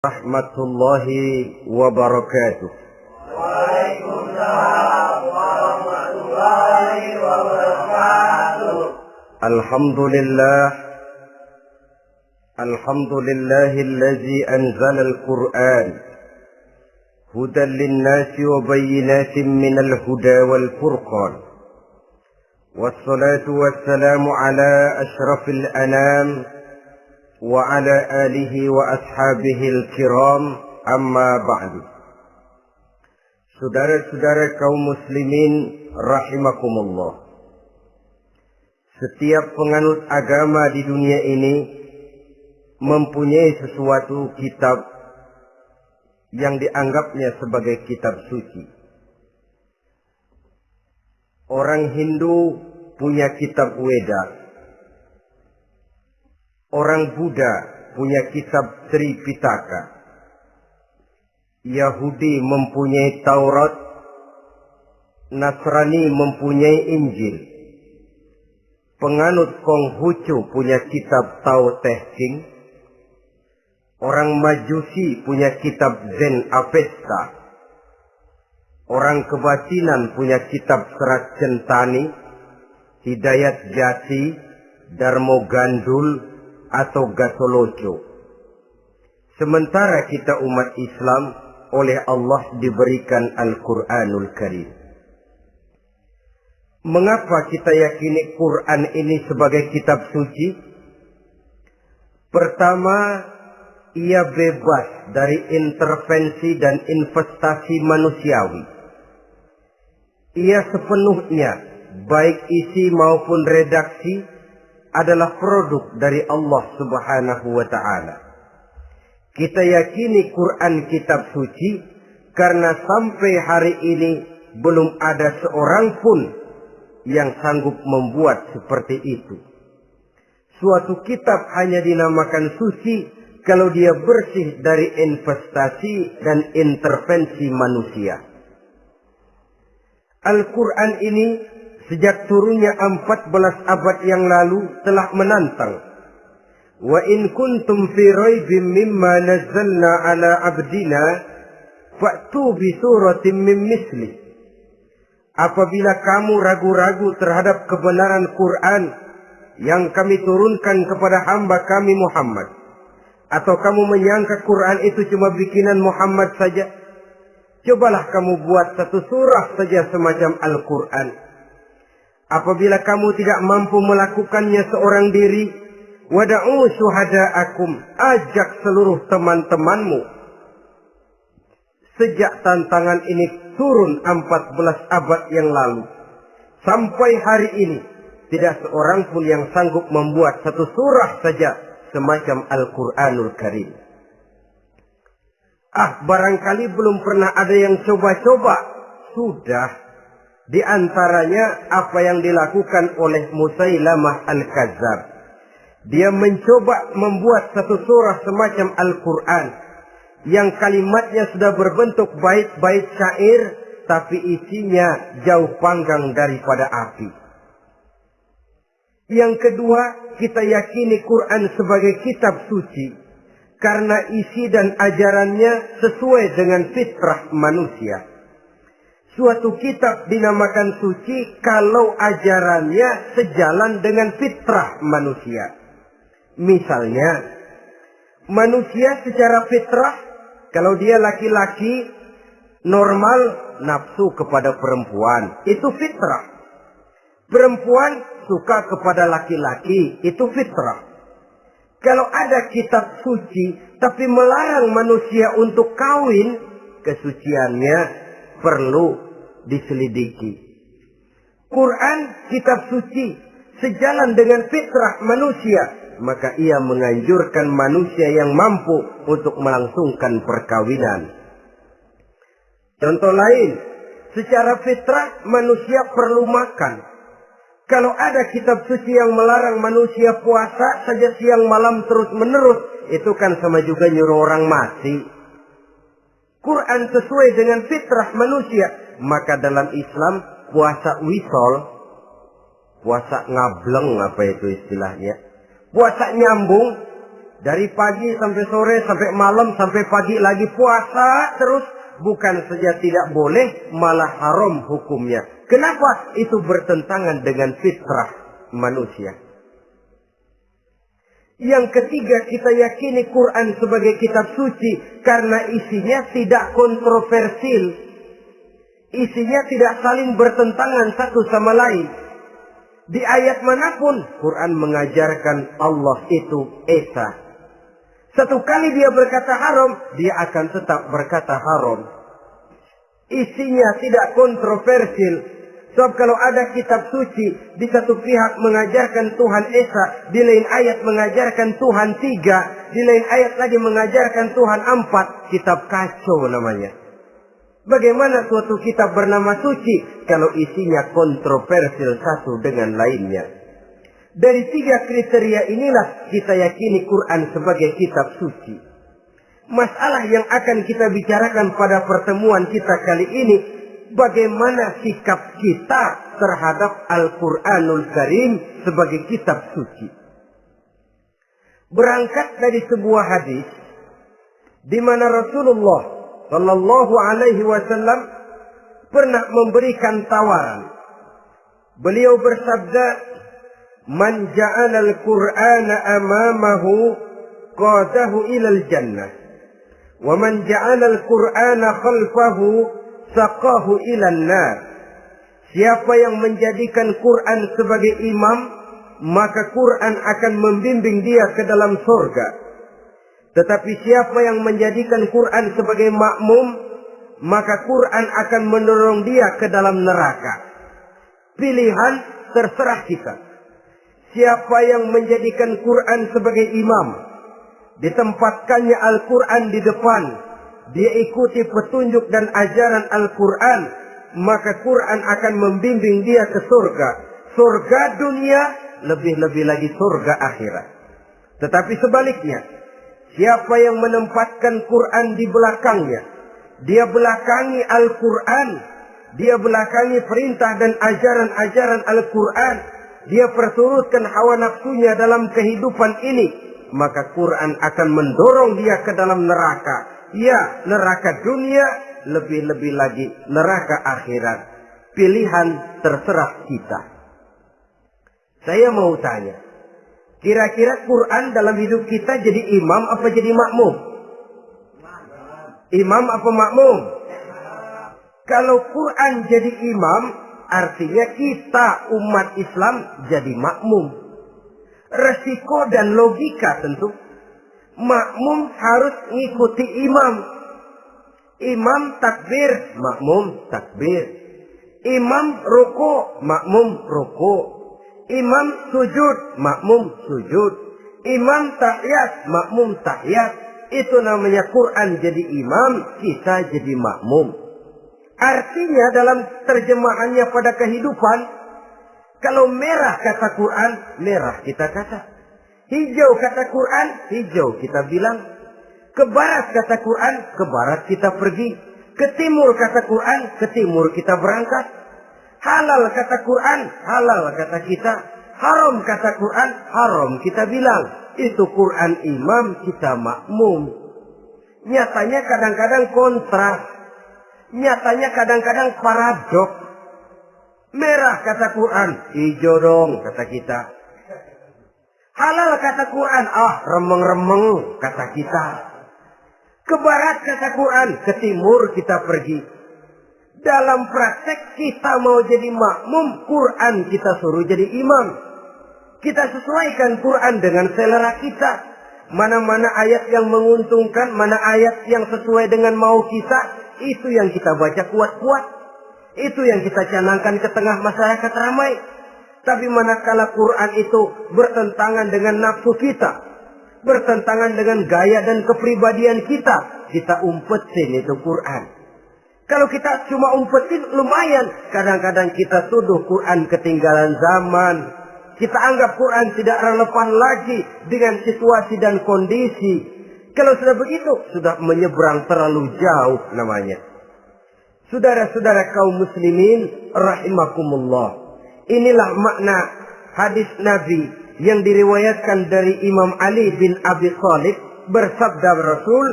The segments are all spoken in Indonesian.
Rahmatullahi wabarakatuh. Waalaikumsalam warahmatullahi wabarakatuh. Alhamdulillahi anzala al-Qur'an hudan lin-nasi wa bayyinatin minal huda wal furqan. Wassalatu wassalamu ala asyrafil anam wa ala alihi wa ashabihil kiram, amma ba'du. Saudara-saudara kaum muslimin rahimakumullah. Setiap penganut agama di dunia ini mempunyai sesuatu kitab yang dianggapnya sebagai kitab suci. Orang Hindu punya kitab Weda. Orang Buddha punya kitab Tripitaka. Yahudi mempunyai Taurat. Nasrani mempunyai Injil. Penganut Konghucu punya kitab Tao Te Ching. Orang Majusi punya kitab Zen Avesta. Orang Kebatinan punya kitab Serat Centani, Hidayat Jati, Darmo Gandul, atau Gatoloco. Sementara kita umat Islam oleh Allah diberikan Al-Quranul Karim. Mengapa kita yakini Quran ini sebagai kitab suci? Pertama, ia bebas dari intervensi dan investasi manusiawi. Ia sepenuhnya, baik isi maupun redaksi, adalah produk dari Allah Subhanahu wa ta'ala. Kita yakini Quran kitab suci karena sampai hari ini belum ada seorang pun yang sanggup membuat seperti itu. Suatu kitab hanya dinamakan suci kalau dia bersih dari investasi dan intervensi manusia. Al-Quran ini sejak turunnya 14 abad yang lalu telah menantang. Wa in kuntum fi raibin mimma nazzalna ala abdina fa'tu bi suratin min misli. Apabila kamu ragu-ragu terhadap kebenaran Quran yang kami turunkan kepada hamba kami Muhammad, atau kamu menyangka Quran itu cuma bikinan Muhammad saja, cobalah kamu buat satu surah saja semacam Al-Quran. Apabila kamu tidak mampu melakukannya seorang diri, wada'u syuhada'akum, ajak seluruh teman-temanmu. Sejak tantangan ini turun 14 abad yang lalu, sampai hari ini, tidak seorang pun yang sanggup membuat satu surah saja semacam Al-Quranul Karim. Barangkali belum pernah ada yang coba-coba. Sudah. Di antaranya apa yang dilakukan oleh Musailamah Al-Kadzab. Dia mencoba membuat satu surah semacam Al-Quran yang kalimatnya sudah berbentuk bait-bait syair, tapi isinya jauh panggang daripada api. Yang kedua, kita yakini Quran sebagai kitab suci karena isi dan ajarannya sesuai dengan fitrah manusia. Suatu kitab dinamakan suci kalau ajarannya sejalan dengan fitrah manusia. Misalnya, manusia secara fitrah, kalau dia laki-laki, normal nafsu kepada perempuan, itu fitrah. Perempuan suka kepada laki-laki, itu fitrah. Kalau ada kitab suci, tapi melarang manusia untuk kawin, kesuciannya perlu diselidiki. Quran kitab suci sejalan dengan fitrah manusia, maka ia menganjurkan manusia yang mampu untuk melangsungkan perkawinan. Contoh lain, secara fitrah manusia perlu makan. Kalau ada kitab suci yang melarang manusia puasa saja siang malam terus menerus, itu kan sama juga nyuruh orang mati. Quran sesuai dengan fitrah manusia. Maka dalam Islam puasa wisol, puasa ngableng, apa itu istilahnya, puasa nyambung, Dari pagi sampai sore, sampai malam, sampai pagi lagi puasa terus. Bukan saja tidak boleh, malah haram hukumnya. Kenapa? Itu bertentangan dengan fitrah manusia. Yang ketiga, kita yakini Quran sebagai kitab suci karena isinya tidak kontroversial. Isinya tidak saling bertentangan satu sama lain. Di ayat manapun, Quran mengajarkan Allah itu Esa. Satu kali dia berkata haram, dia akan tetap berkata haram. Isinya tidak kontroversial. Sebab kalau ada kitab suci, di satu pihak mengajarkan Tuhan Esa, di lain ayat mengajarkan Tuhan 3, di lain ayat lagi mengajarkan Tuhan 4, kitab kacau namanya. Bagaimana suatu kitab bernama suci kalau isinya kontroversial satu dengan lainnya? Dari 3 kriteria inilah kita yakini Quran sebagai kitab suci. Masalah yang akan kita bicarakan pada pertemuan kita kali ini, bagaimana sikap kita terhadap Al-Quranul Karim sebagai kitab suci. Berangkat dari sebuah hadis di mana Rasulullah Sallallahu Alaihi Wasallam pernah memberikan tawaran. Beliau bersabda, "Man ja'ala al-Qur'ana amamahu qadahu ilal jannah, wa man ja'ala al-Qur'ana khalfahu saqahu ilan nar." Siapa yang menjadikan Quran sebagai imam, maka Quran akan membimbing dia ke dalam surga. Tetapi siapa yang menjadikan Quran sebagai makmum, maka Quran akan mendorong dia ke dalam neraka. Pilihan terserah kita. Siapa yang menjadikan Quran sebagai imam, ditempatkannya Al-Quran di depan, dia ikuti petunjuk dan ajaran Al-Quran, maka Quran akan membimbing dia ke surga. Surga dunia, lebih-lebih lagi surga akhirat. Tetapi sebaliknya, siapa yang menempatkan Quran di belakangnya, dia belakangi Al-Quran, dia belakangi perintah dan ajaran-ajaran Al-Quran, dia perturutkan hawa nafsunya dalam kehidupan ini, maka Quran akan mendorong dia ke dalam neraka. Ya, neraka dunia, lebih-lebih lagi neraka akhirat. Pilihan terserah kita. Saya mau tanya, kira-kira Quran dalam hidup kita jadi imam apa jadi makmum? Imam apa makmum? Kalau Quran jadi imam, artinya kita umat Islam jadi makmum. Resiko dan logika tentu. Makmum harus ngikuti imam. Imam takbir, makmum takbir. Imam ruku, makmum ruku. Imam sujud, makmum sujud. Imam tahiyat, makmum tahiyat. Itu namanya Quran jadi imam, kita jadi makmum. Artinya dalam terjemahannya pada kehidupan, kalau merah kata Quran, merah kita kata. Hijau kata Quran, hijau kita bilang. Ke barat kata Quran, ke barat kita pergi. Ke timur kata Quran, ke timur kita berangkat. Halal kata Quran, halal kata kita. Haram kata Quran, haram kita bilang. Itu Quran imam, kita makmum. Nyatanya kadang-kadang kontras. Nyatanya kadang-kadang paradok. Merah kata Quran, hijau dong kata kita. Halal kata Quran, remeng-remeng kata kita. Ke barat kata Quran, ke timur kita pergi. Dalam praktek kita mau jadi makmum, Quran kita suruh jadi imam. Kita sesuaikan Quran dengan selera kita. Mana-mana ayat yang menguntungkan, mana ayat yang sesuai dengan mau kita, itu yang kita baca kuat-kuat. Itu yang kita canangkan ke tengah masyarakat ramai. Tapi manakala Quran itu bertentangan dengan nafsu kita, bertentangan dengan gaya dan kepribadian kita, kita umpetin itu Quran. Kalau kita cuma umpetin lumayan, kadang-kadang kita tuduh Quran ketinggalan zaman. Kita anggap Quran tidak relevan lagi dengan situasi dan kondisi. Kalau sudah begitu, sudah menyeberang terlalu jauh namanya. Saudara-saudara kaum muslimin rahimakumullah. Inilah makna hadis Nabi yang diriwayatkan dari Imam Ali bin Abi Thalib, bersabda Rasul,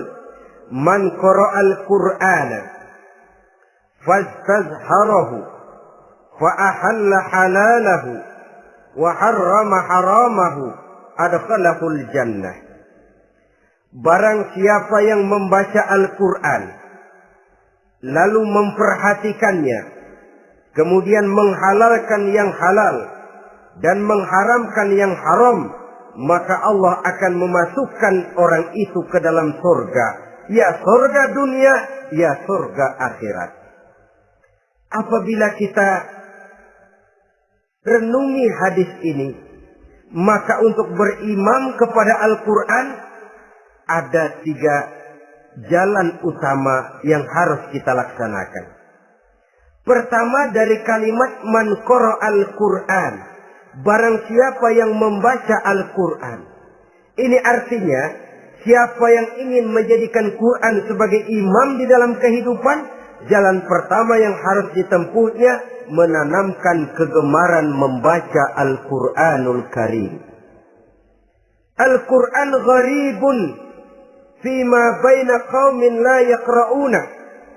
"Man qara'al Qur'ana fastazharahu fa ahalla halalahu wa harrama haramahu adkhalahul jannah." Barang siapa yang membaca Al-Quran lalu memperhatikannya, kemudian menghalalkan yang halal dan mengharamkan yang haram, maka Allah akan memasukkan orang itu ke dalam surga. Ya surga dunia, ya surga akhirat. Apabila kita renungi hadis ini, maka untuk berimam kepada Al-Quran ada 3 jalan utama yang harus kita laksanakan. Pertama, dari kalimat man qara'al Qur'an, barang siapa yang membaca Al-Quran. Ini artinya siapa yang ingin menjadikan Quran sebagai imam di dalam kehidupan, jalan pertama yang harus ditempuhnya menanamkan kegemaran membaca Al-Quranul Karim. Al-Quran gharibun fima baina qaumin la yaqra'una.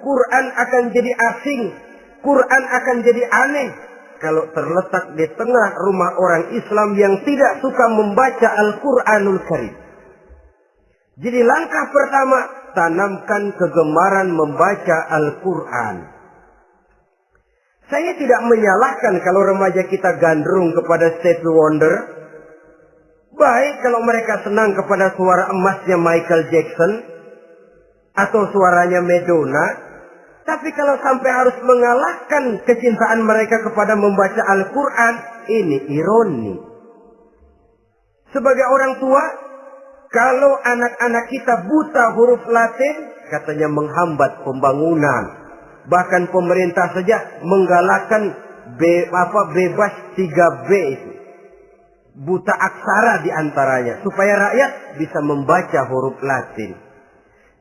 Quran akan jadi asing, Quran akan jadi aneh kalau terletak di tengah rumah orang Islam yang tidak suka membaca Al-Quranul Karim. Jadi langkah pertama, tanamkan kegemaran membaca Al-Quran. Saya tidak menyalahkan kalau remaja kita gandrung kepada Stevie Wonder. Baik kalau mereka senang kepada suara emasnya Michael Jackson atau suaranya Madonna. Tapi kalau sampai harus mengalahkan kecintaan mereka kepada membaca Al-Quran, ini ironi. Sebagai orang tua, kalau anak-anak kita buta huruf Latin, katanya menghambat pembangunan. Bahkan pemerintah saja menggalakkan bebas 3B itu. Buta aksara diantaranya, supaya rakyat bisa membaca huruf Latin.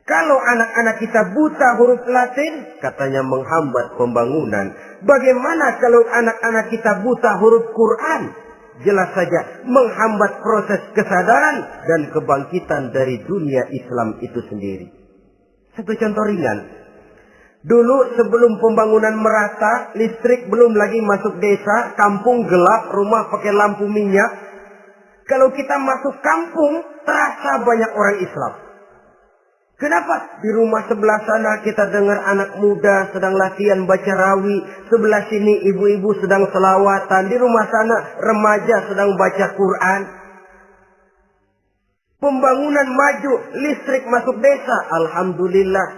Kalau anak-anak kita buta huruf Latin, katanya menghambat pembangunan. Bagaimana kalau anak-anak kita buta huruf Quran? Jelas saja menghambat proses kesadaran dan kebangkitan dari dunia Islam itu sendiri. Satu contoh ringan. Dulu sebelum pembangunan merata, listrik belum lagi masuk desa, kampung gelap, rumah pakai lampu minyak. Kalau kita masuk kampung, terasa banyak orang Islam. Kenapa? Di rumah sebelah sana kita dengar anak muda sedang latihan baca rawi. Sebelah sini ibu-ibu sedang selawatan. Di rumah sana remaja sedang baca Quran. Pembangunan maju, listrik masuk desa. Alhamdulillah.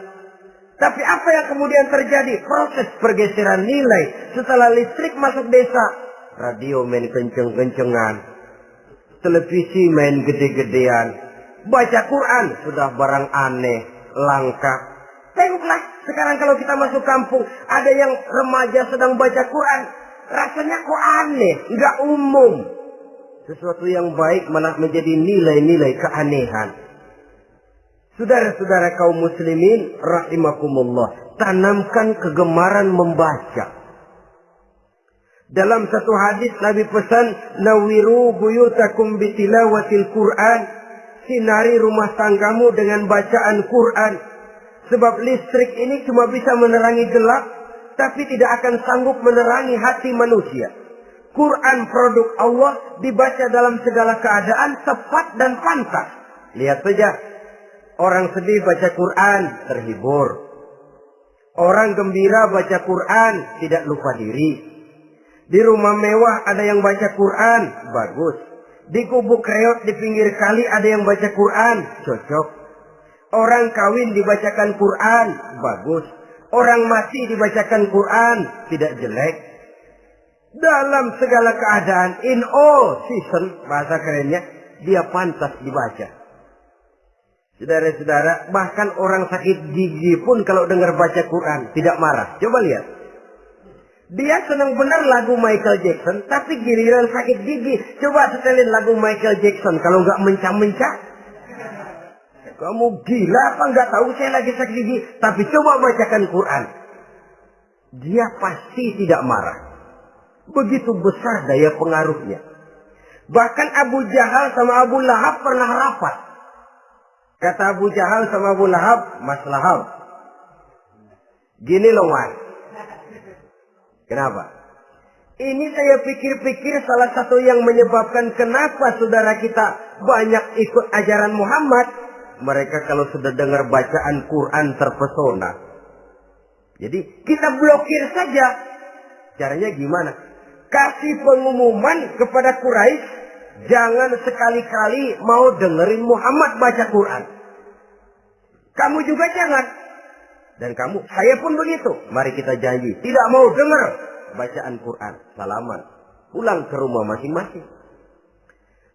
Tapi apa yang kemudian terjadi? Proses pergeseran nilai. Setelah listrik masuk desa, radio main kenceng-kencengan. Televisi main gede-gedean. Baca Quran sudah barang aneh, langka. Tengoklah sekarang kalau kita masuk kampung, ada yang remaja sedang baca Quran. Rasanya kok aneh, nggak umum. Sesuatu yang baik malah menjadi nilai-nilai keanehan. Saudara-saudara kaum muslimin rahimakumullah, tanamkan kegemaran membaca. Dalam satu hadis Nabi pesan, nawiru buyutakum bitilawatil Quran. Sinari rumah tanggamu dengan bacaan Quran. Sebab listrik ini cuma bisa menerangi gelap, tapi tidak akan sanggup menerangi hati manusia. Quran produk Allah dibaca dalam segala keadaan, tepat dan pantas. Lihat saja, orang sedih baca Quran, terhibur. Orang gembira baca Quran, tidak lupa diri. Di rumah mewah ada yang baca Quran, bagus. Di gubuk reot di pinggir kali ada yang baca Quran, cocok. Orang kawin dibacakan Quran, bagus. Orang mati dibacakan Quran, tidak jelek. Dalam segala keadaan, in all season, bahasa kerennya, dia pantas dibaca. Saudara-saudara, bahkan orang sakit gigi pun kalau dengar baca Quran, tidak marah. Coba lihat. Dia senang benar lagu Michael Jackson, tapi giliran sakit gigi, coba setelin lagu Michael Jackson. Kalau nggak mencah-mencah, kamu gila apa nggak tahu saya lagi sakit gigi? Tapi coba bacakan Quran, dia pasti tidak marah. Begitu besar daya pengaruhnya. Bahkan Abu Jahal sama Abu Lahab pernah rapat. Kata Abu Jahal sama Abu Lahab, Mas Lahab, gini loh Mas. Kenapa? Ini saya pikir-pikir salah satu yang menyebabkan kenapa saudara kita banyak ikut ajaran Muhammad. Mereka kalau sudah dengar bacaan Quran terpesona. Jadi kita blokir saja. Caranya gimana? Kasih pengumuman kepada Quraisy, jangan sekali-kali mau dengerin Muhammad baca Quran. Kamu juga jangan. Dan kamu, saya pun begitu. Mari kita janji, tidak mau dengar bacaan Quran. Salaman. Pulang ke rumah masing-masing.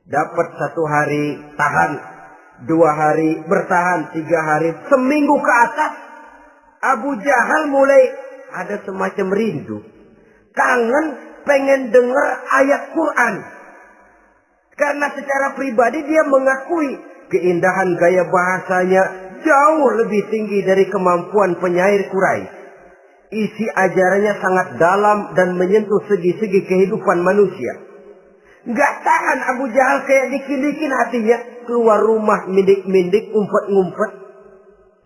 Dapat 1 hari tahan, 2 hari bertahan, 3 hari, seminggu ke atas. Abu Jahal mulai ada semacam rindu. Kangen pengen dengar ayat Quran. Karena secara pribadi dia mengakui keindahan gaya bahasanya jauh lebih tinggi dari kemampuan penyair Quraisy. Isi ajarannya sangat dalam dan menyentuh segi-segi kehidupan manusia. Nggak tahan Abu Jahal kayak dikin-dikin hatinya. Keluar rumah mindik-mindik, ngumpet-ngumpet.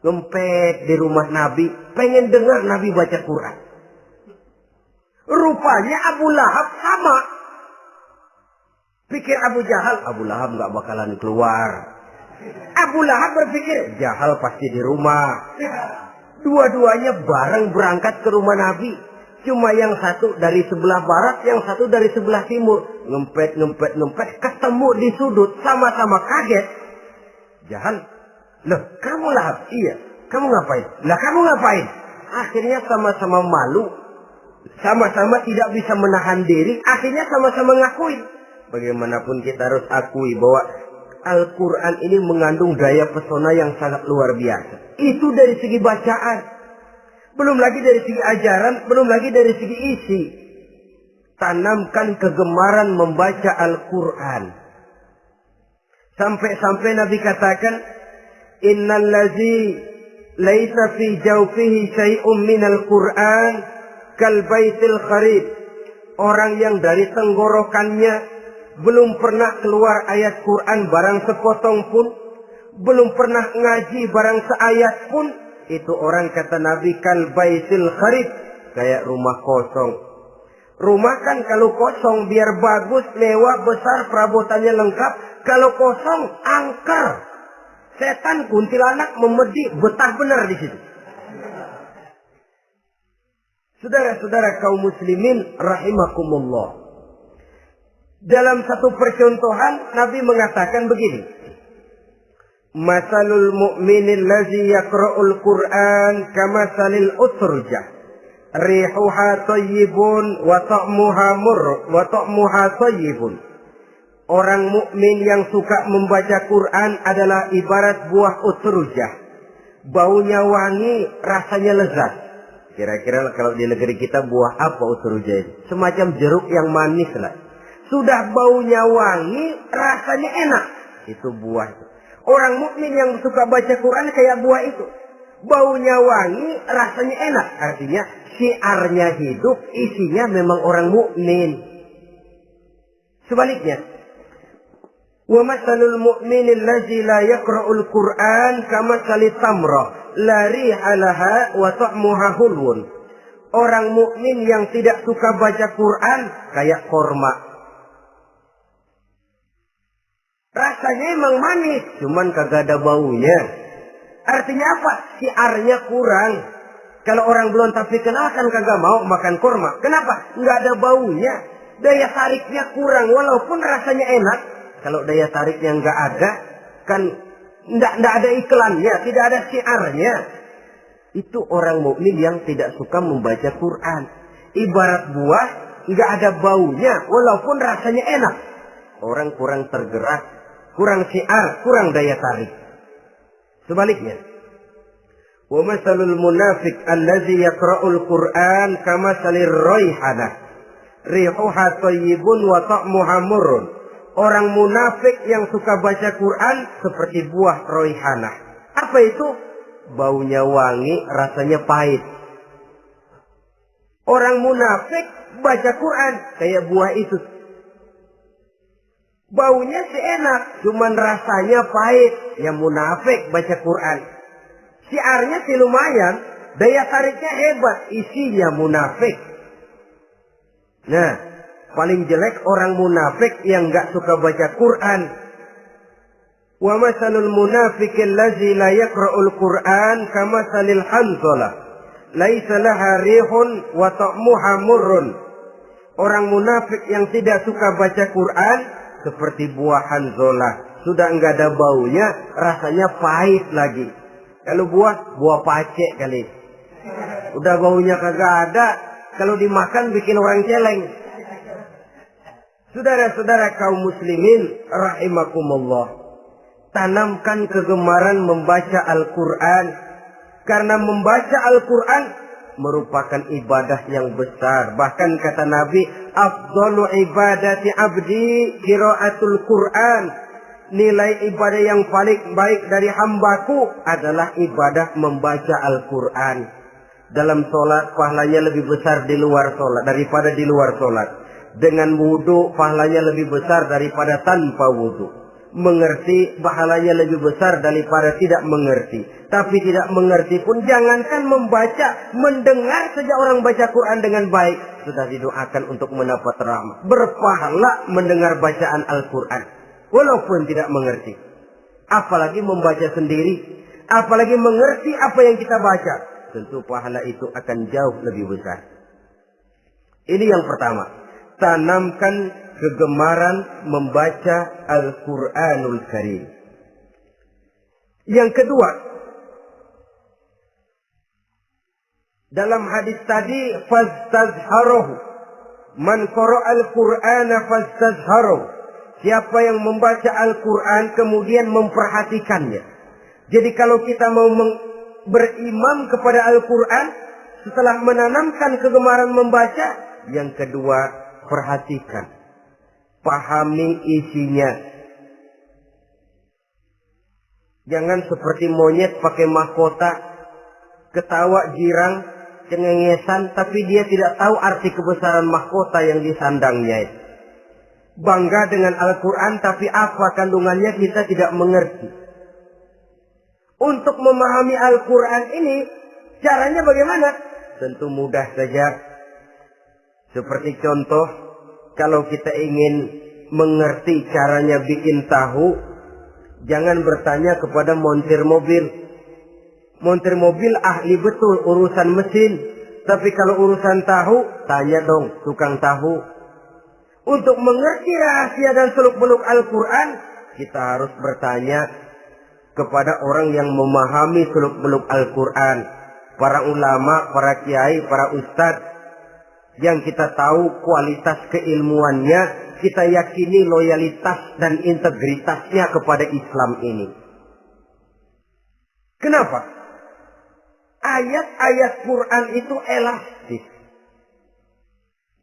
Ngempet di rumah Nabi. Pengen dengar Nabi baca Quran. Rupanya Abu Lahab sama. Pikir Abu Jahal, Abu Lahab nggak bakalan keluar. Abu Lahab berpikir, Jahal pasti di rumah. Dua-duanya bareng berangkat ke rumah Nabi. Cuma yang satu dari sebelah barat, yang satu dari sebelah timur. Ngempet, ketemu di sudut, sama-sama kaget. Jahal, loh kamu Lahab? Iya, kamu ngapain? Lah kamu ngapain? Akhirnya sama-sama malu. Sama-sama tidak bisa menahan diri. Akhirnya sama-sama ngakuin. Bagaimanapun kita harus akui bahwa Al-Quran ini mengandung daya pesona yang sangat luar biasa. Itu dari segi bacaan. Belum lagi dari segi ajaran. Belum lagi dari segi isi. Tanamkan kegemaran membaca Al-Quran. Sampai-sampai Nabi katakan, Innal ladzi laisa fi jawfihi syai'un minal Quran kal baitil kharib. Orang yang dari tenggorokannya belum pernah keluar ayat Quran barang sepotong pun, belum pernah ngaji barang seayat pun, itu orang kata Nabi kal baitil kharib, kayak rumah kosong. Rumah kan kalau kosong biar bagus, mewah, besar, perabotannya lengkap. Kalau kosong angker. Setan kuntilanak memedi, betah benar di situ. Saudara-saudara kaum muslimin rahimakumullah. Dalam satu percontohan Nabi mengatakan begini. Masalul mu'minil ladzi yaqra'ul Qur'an kamasalil utrujah. Rihuha thayyibun wa ta'muha thayyibun. Orang mukmin yang suka membaca Quran adalah ibarat buah utrujah. Baunya wangi, rasanya lezat. Kira-kira kalau di negeri kita buah apa utrujah itu? Semacam jeruk yang manis lah. Sudah baunya wangi, rasanya enak. Itu buah itu. Orang mukmin yang suka baca Quran kayak buah itu. Baunya wangi, rasanya enak. Artinya syiarnya hidup, isinya memang orang mukmin. Sebaliknya, wa masalul mu'minil ladzi la yaqra'ul Qur'an kamasalit tamrah la riha laha wa ta'muha hulwun. Orang mukmin yang tidak suka baca Quran kayak korma. Rasanya emang manis, cuman kagak ada baunya. Artinya apa? Syiarnya kurang. Kalau orang belum tapi kenal kan kagak mau makan kurma. Kenapa? Nggak ada baunya. Daya tariknya kurang, walaupun rasanya enak. Kalau daya tariknya nggak ada, kan nggak ada iklannya, tidak ada syiarnya. Itu orang mukmin yang tidak suka membaca Quran. Ibarat buah, nggak ada baunya, walaupun rasanya enak. Orang kurang tergerak, kurang syiar, kurang daya tarik. Sebaliknya, wa masalul munafiq allazi yaqra'ul Qur'an kamasalir raihanah rihuha thayyibun wa ta'muha murrun. Orang munafik yang suka baca Quran seperti buah raihanah. Apa itu? Baunya wangi, rasanya pahit. Orang munafik baca Quran kayak buah itu. Baunya sih enak, cuman rasanya pahit. Ya munafik baca Quran. Syiarnya sih lumayan, daya tariknya hebat, isinya munafik. Nah, paling jelek orang munafik yang gak suka baca Quran. Wa masalul munafiqil ladzi la yaqra'ul Qur'an kamasalil hanzalah laisa laha rihun wa ta'muha murrun. Orang munafik yang tidak suka baca Quran seperti buah hanzalah, sudah enggak ada baunya, rasanya pahit lagi. Kalau buah pacek kali. Udah baunya kagak ada, kalau dimakan bikin orang celeng. Saudara-saudara kaum muslimin rahimakumullah, tanamkan kegemaran membaca Al-Qur'an, karena membaca Al-Qur'an merupakan ibadah yang besar. Bahkan kata Nabi, afdalu ibadati abdi qiraatul Qur'an. Nilai ibadah yang paling baik dari hambaku adalah ibadah membaca Al-Qur'an. Dalam sholat pahalanya lebih besar di luar sholat daripada di luar sholat. Dengan wudu pahalanya lebih besar daripada tanpa wudu. Mengerti pahalanya lebih besar daripada tidak mengerti. Tapi tidak mengerti pun jangankan membaca, mendengar saja orang baca Quran dengan baik sudah didoakan untuk mendapat rahmat. Berpahala mendengar bacaan Al-Quran walaupun tidak mengerti. Apalagi membaca sendiri, apalagi mengerti apa yang kita baca, tentu pahala itu akan jauh lebih besar. Ini yang pertama, tanamkan kegemaran membaca Al-Quranul Karim. Yang kedua, dalam hadis tadi, fastazharuhu, man qara'al Qur'ana fastazharuhu. Siapa yang membaca Al-Quran kemudian memperhatikannya. Jadi kalau kita mau berimam kepada Al-Quran, setelah menanamkan kegemaran membaca, yang kedua, perhatikan. Pahami isinya. Jangan seperti monyet pakai mahkota, ketawa girang, cengengesan, tapi dia tidak tahu arti kebesaran mahkota yang disandangnya itu. Bangga dengan Al-Quran, tapi apa kandungannya kita tidak mengerti. Untuk memahami Al-Quran ini, caranya bagaimana? Tentu mudah saja. Seperti contoh, kalau kita ingin mengerti caranya bikin tahu, jangan bertanya kepada montir mobil. Montir mobil ahli betul urusan mesin. Tapi kalau urusan tahu, tanya dong tukang tahu. Untuk mengerti rahasia dan seluk-beluk Al-Quran, kita harus bertanya kepada orang yang memahami seluk-beluk Al-Quran. Para ulama, para kiai, para ustadz, yang kita tahu kualitas keilmuannya, kita yakini loyalitas dan integritasnya kepada Islam ini. Kenapa? Ayat-ayat Quran itu elastis.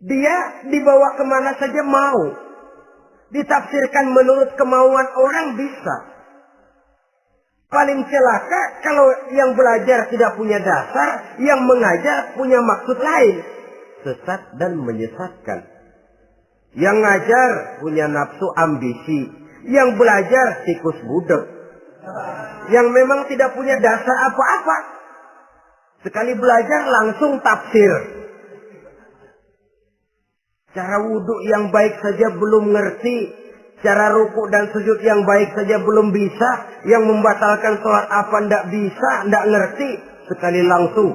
Dia dibawa kemana saja mau. Ditafsirkan menurut kemauan orang bisa. Paling celaka kalau yang belajar tidak punya dasar, yang mengajar punya maksud lain. Sesat dan menyesatkan. Yang ngajar punya nafsu ambisi. Yang belajar tikus budak. Yang memang tidak punya dasar apa-apa. Sekali belajar langsung tafsir. Cara wudhu yang baik saja belum ngerti. Cara rukuk dan sujud yang baik saja belum bisa. Yang membatalkan sholat apa ndak bisa, ndak ngerti. Sekali langsung.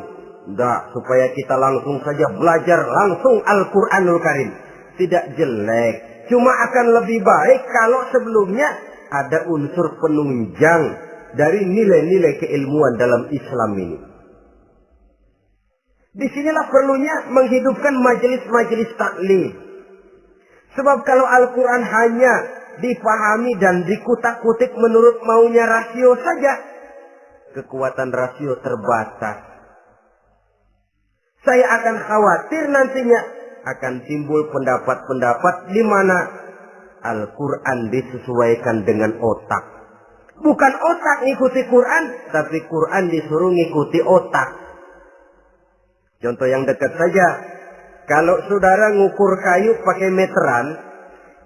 Ndak, supaya kita langsung saja belajar langsung Al-Quranul Karim. Tidak jelek. Cuma akan lebih baik kalau sebelumnya ada unsur penunjang dari nilai-nilai keilmuan dalam Islam ini. Disinilah perlunya menghidupkan majelis-majelis taklim. Sebab kalau Al-Quran hanya dipahami dan dikutak-kutik menurut maunya rasio saja, kekuatan rasio terbatas. Saya akan khawatir nantinya akan timbul pendapat-pendapat di mana Al-Quran disesuaikan dengan otak. Bukan otak ngikuti Quran, tapi Quran disuruh ngikuti otak. Contoh yang dekat saja, kalau saudara ngukur kayu pakai meteran,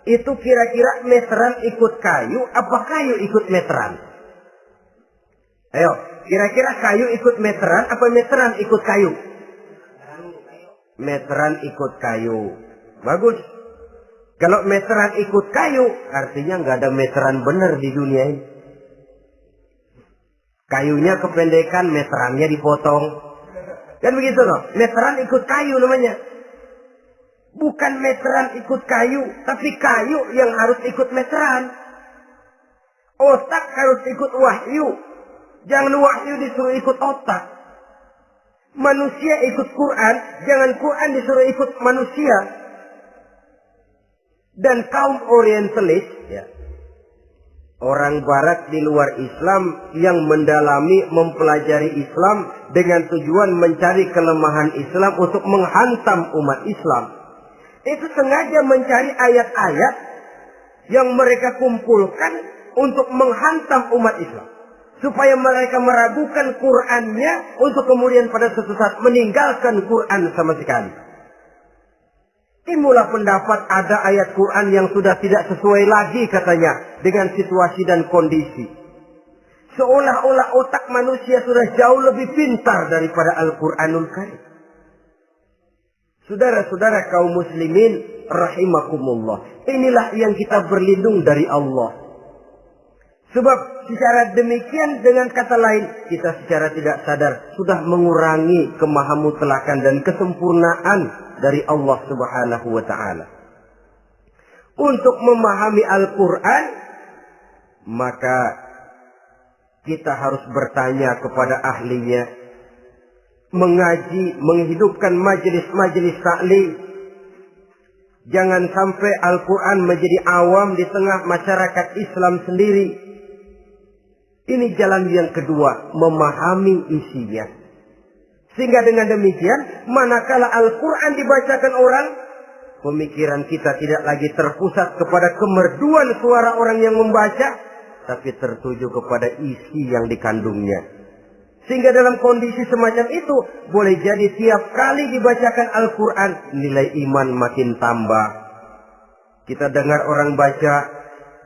itu kira-kira meteran ikut kayu, apa kayu ikut meteran? Ayo, kira-kira kayu ikut meteran, apa meteran ikut kayu? Meteran ikut kayu. Bagus. Kalau meteran ikut kayu, artinya nggak ada meteran benar di dunia ini. Kayunya kependekan, meterannya dipotong. Kan begitu loh. Meteran ikut kayu namanya. Bukan meteran ikut kayu, tapi kayu yang harus ikut meteran. Otak harus ikut wahyu. Jangan wahyu disuruh ikut otak. Manusia ikut Quran, jangan Quran disuruh ikut manusia. Dan kaum orientalis, ya, orang barat di luar Islam yang mendalami, mempelajari Islam dengan tujuan mencari kelemahan Islam untuk menghantam umat Islam. Itu sengaja mencari ayat-ayat yang mereka kumpulkan untuk menghantam umat Islam. Supaya mereka meragukan Qur'annya untuk kemudian pada suatu saat meninggalkan Qur'an sama sekali. Timbullah pendapat ada ayat Quran yang sudah tidak sesuai lagi katanya dengan situasi dan kondisi. Seolah-olah otak manusia sudah jauh lebih pintar daripada Al-Quranul Karim. Saudara-saudara kaum muslimin rahimakumullah. Inilah yang kita berlindung dari Allah. Sebab secara demikian dengan kata lain kita secara tidak sadar sudah mengurangi kemahamutlakan dan kesempurnaan dari Allah Subhanahu wa ta'ala. Untuk memahami Al-Quran, maka kita harus bertanya kepada ahlinya, mengaji, menghidupkan majelis-majelis taklim. Jangan sampai Al-Quran menjadi awam di tengah masyarakat Islam sendiri. Ini jalan yang kedua, memahami isinya. Sehingga dengan demikian, manakala Al-Quran dibacakan orang, pemikiran kita tidak lagi terpusat kepada kemerduan suara orang yang membaca, tapi tertuju kepada isi yang dikandungnya. Sehingga dalam kondisi semacam itu, boleh jadi tiap kali dibacakan Al-Quran, nilai iman makin tambah. Kita dengar orang baca,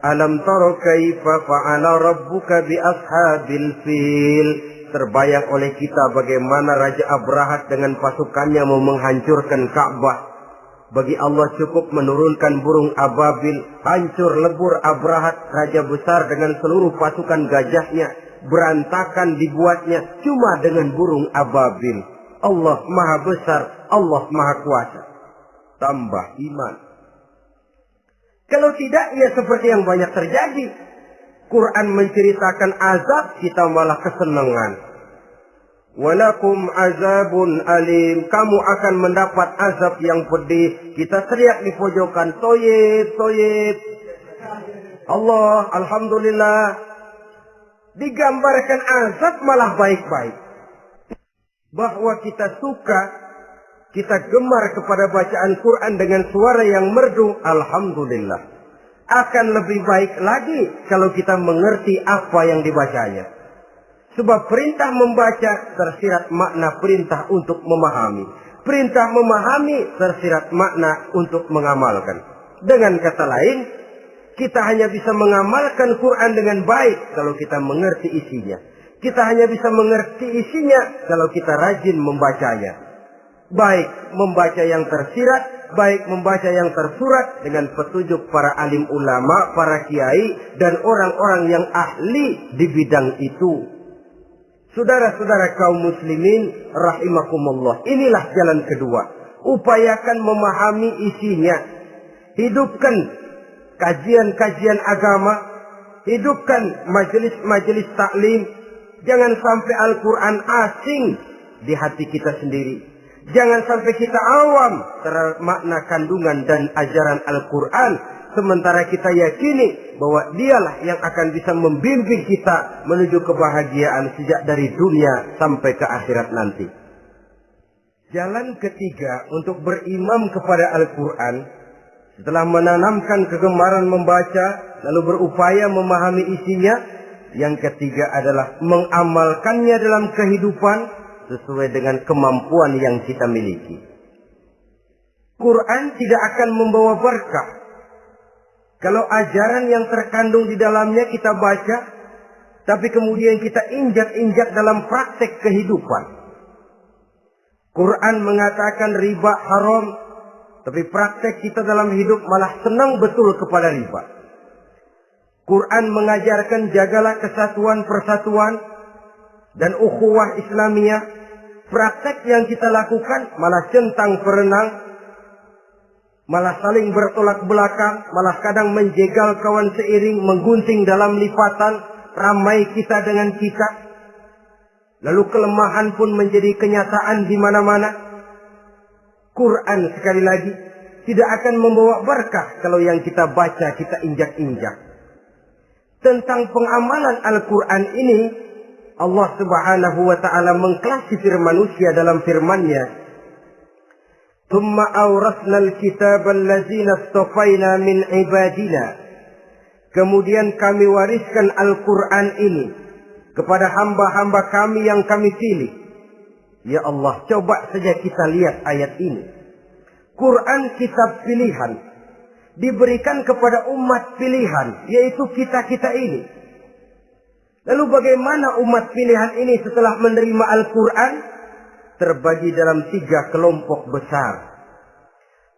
Alam tara kaifa fa'ala rabbuka bi ashabil fil. Terbayang oleh kita bagaimana Raja Abrahat dengan pasukannya mau menghancurkan Ka'bah. Bagi Allah cukup menurunkan burung ababil, hancur lebur Abrahat, raja besar dengan seluruh pasukan gajahnya, berantakan dibuatnya cuma dengan burung ababil. Allah maha besar, Allah maha kuasa. Tambah iman. Kalau tidak, ya seperti yang banyak terjadi. Quran menceritakan azab, kita malah kesenangan. Walakum azabun alim. Kamu akan mendapat azab yang pedih. Kita teriak di pojokan, toyib, toyib. Allah, alhamdulillah. Digambarkan azab malah baik-baik. Bahwa kita suka, kita gemar kepada bacaan Quran dengan suara yang merdu, alhamdulillah. Akan lebih baik lagi kalau kita mengerti apa yang dibacanya. Sebab perintah membaca tersirat makna perintah untuk memahami. Perintah memahami tersirat makna untuk mengamalkan. Dengan kata lain, kita hanya bisa mengamalkan Quran dengan baik kalau kita mengerti isinya. Kita hanya bisa mengerti isinya kalau kita rajin membacanya. Baik membaca yang tersirat, baik membaca yang tersurat dengan petunjuk para alim ulama, para kiai, dan orang-orang yang ahli di bidang itu. Saudara-saudara kaum muslimin rahimakumullah, inilah jalan kedua. Upayakan memahami isinya. Hidupkan kajian-kajian agama, hidupkan majelis-majelis taklim. Jangan sampai Al-Quran asing di hati kita sendiri. Jangan sampai kita awam terhadap makna kandungan dan ajaran Al-Quran, sementara kita yakini bahwa dialah yang akan bisa membimbing kita menuju kebahagiaan sejak dari dunia sampai ke akhirat nanti. Jalan ketiga untuk berimam kepada Al-Quran, setelah menanamkan kegemaran membaca, lalu berupaya memahami isinya, yang ketiga adalah mengamalkannya dalam kehidupan sesuai dengan kemampuan yang kita miliki. Quran tidak akan membawa berkah Kalau ajaran yang terkandung di dalamnya kita baca, tapi kemudian kita injak-injak dalam praktek kehidupan. Quran mengatakan riba haram, tapi praktek kita dalam hidup malah senang betul kepada riba. Quran mengajarkan jagalah kesatuan persatuan dan ukhuwah Islamiyah. Praktek yang kita lakukan malah centang perenang, malah saling bertolak belakang, malah kadang menjegal kawan seiring, menggunting dalam lipatan, ramai kita dengan kita. Lalu kelemahan pun menjadi kenyataan di mana-mana. Quran sekali lagi tidak akan membawa berkah kalau yang kita baca kita injak-injak. Tentang pengamalan Al-Quran ini, Allah Subhanahu wa ta'ala mengklasifikasi manusia dalam firman-Nya. ثم أورثنا الكتاب الذين اصطفينا من عبادنا. Kemudian kami wariskan Al-Quran ini kepada hamba-hamba kami yang kami pilih. Ya Allah, coba saja kita lihat ayat ini. Quran kitab pilihan, diberikan kepada umat pilihan, yaitu kita-kita ini. Lalu bagaimana umat pilihan ini setelah menerima Al-Quran? Terbagi dalam 3 kelompok besar.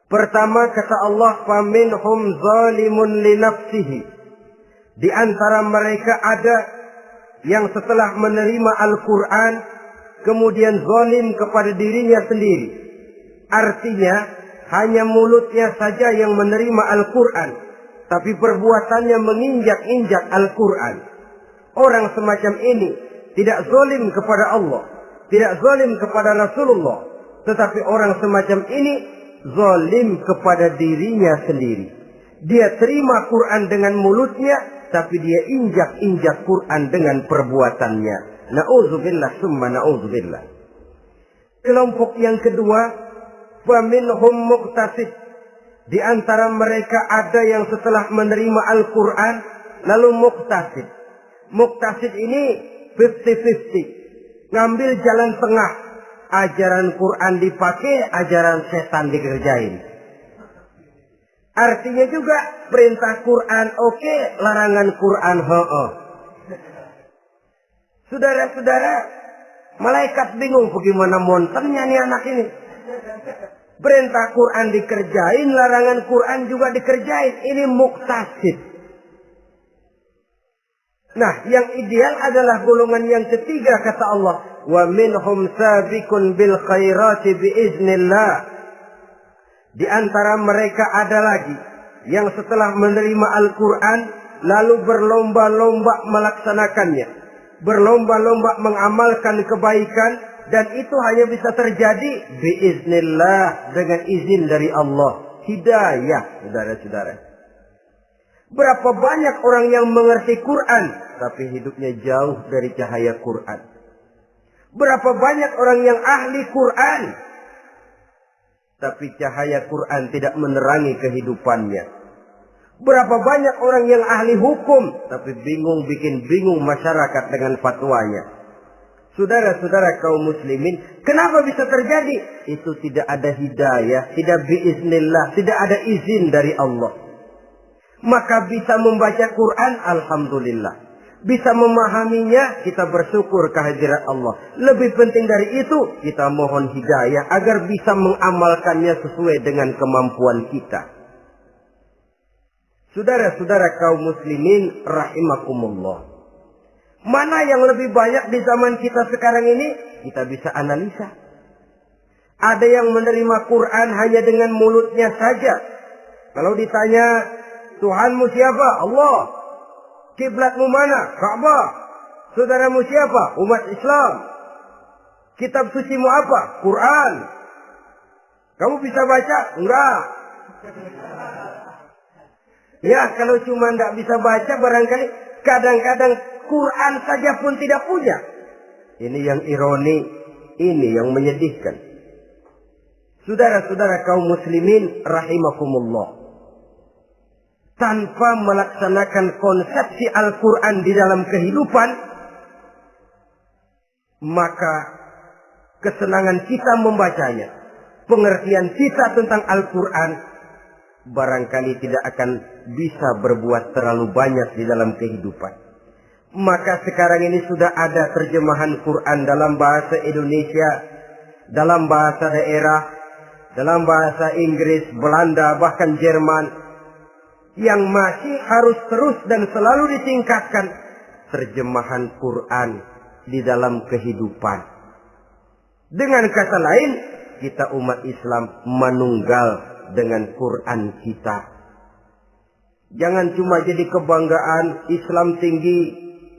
Pertama, kata Allah, faminhum zalimun li nafsihi. Di antara mereka ada yang setelah menerima Al-Quran kemudian zalim kepada dirinya sendiri. Artinya hanya mulutnya saja yang menerima Al-Quran, tapi perbuatannya menginjak-injak Al-Quran. Orang semacam ini tidak zalim kepada Allah, tidak zalim kepada Rasulullah, tetapi orang semacam ini zalim kepada dirinya sendiri. Dia terima Quran dengan mulutnya, tapi dia injak-injak Quran dengan perbuatannya. Na'udzubillah summa na'udzubillah. Kelompok yang kedua, faminhum muqtasid. Di antara mereka ada yang setelah menerima Al-Quran lalu muqtasid. Muqtasid ini 50-50. Ngambil jalan tengah. Ajaran Quran dipakai, ajaran setan dikerjain. Artinya juga perintah Quran oke, larangan Quran ho-oh. Saudara-saudara, malaikat bingung bagaimana monternya nih anak ini. Perintah Quran dikerjain, larangan Quran juga dikerjain. Ini muqtasid. Nah, yang ideal adalah golongan yang ketiga, kata Allah. Wa minhum sabiqun bil khairati biiznillah. Di antara mereka ada lagi yang setelah menerima Al-Quran lalu berlomba-lomba melaksanakannya. Berlomba-lomba mengamalkan kebaikan, dan itu hanya bisa terjadi biiznillah, dengan izin dari Allah. Hidayah, saudara-saudara. Berapa banyak orang yang mengerti Quran, tapi hidupnya jauh dari cahaya Quran. Berapa banyak orang yang ahli Quran, tapi cahaya Quran tidak menerangi kehidupannya. Berapa banyak orang yang ahli hukum, tapi bikin bingung masyarakat dengan fatwanya. Saudara-saudara kaum muslimin, kenapa bisa terjadi? Itu tidak ada hidayah, tidak biiznillah, tidak ada izin dari Allah. Maka bisa membaca Quran, alhamdulillah. Bisa memahaminya, kita bersyukur kehadirat Allah. Lebih penting dari itu, kita mohon hidayah agar bisa mengamalkannya sesuai dengan kemampuan kita. Saudara-saudara kaum muslimin rahimakumullah. Mana yang lebih banyak di zaman kita sekarang ini? Kita bisa analisa. Ada yang menerima Quran hanya dengan mulutnya saja. Kalau ditanya, Tuhanmu siapa? Allah. Kiblatmu mana? Ka'bah. Saudaramu siapa? Umat Islam. Kitab sucimu apa? Quran. Kamu bisa baca? Enggak. Ya, kalau cuma enggak bisa baca, barangkali kadang-kadang Quran saja pun tidak punya. Ini yang ironi, ini yang menyedihkan. Saudara-saudara kaum muslimin rahimakumullah. Tanpa melaksanakan konsepsi Al-Quran di dalam kehidupan, maka kesenangan kita membacanya, pengertian kita tentang Al-Quran barangkali tidak akan bisa berbuat terlalu banyak di dalam kehidupan. Maka sekarang ini sudah ada terjemahan Quran dalam bahasa Indonesia, dalam bahasa daerah, dalam bahasa Inggris, Belanda, bahkan Jerman, yang masih harus terus dan selalu ditingkatkan terjemahan Quran di dalam kehidupan. Dengan kata lain, kita umat Islam menunggal dengan Quran kita. Jangan cuma jadi kebanggaan Islam tinggi,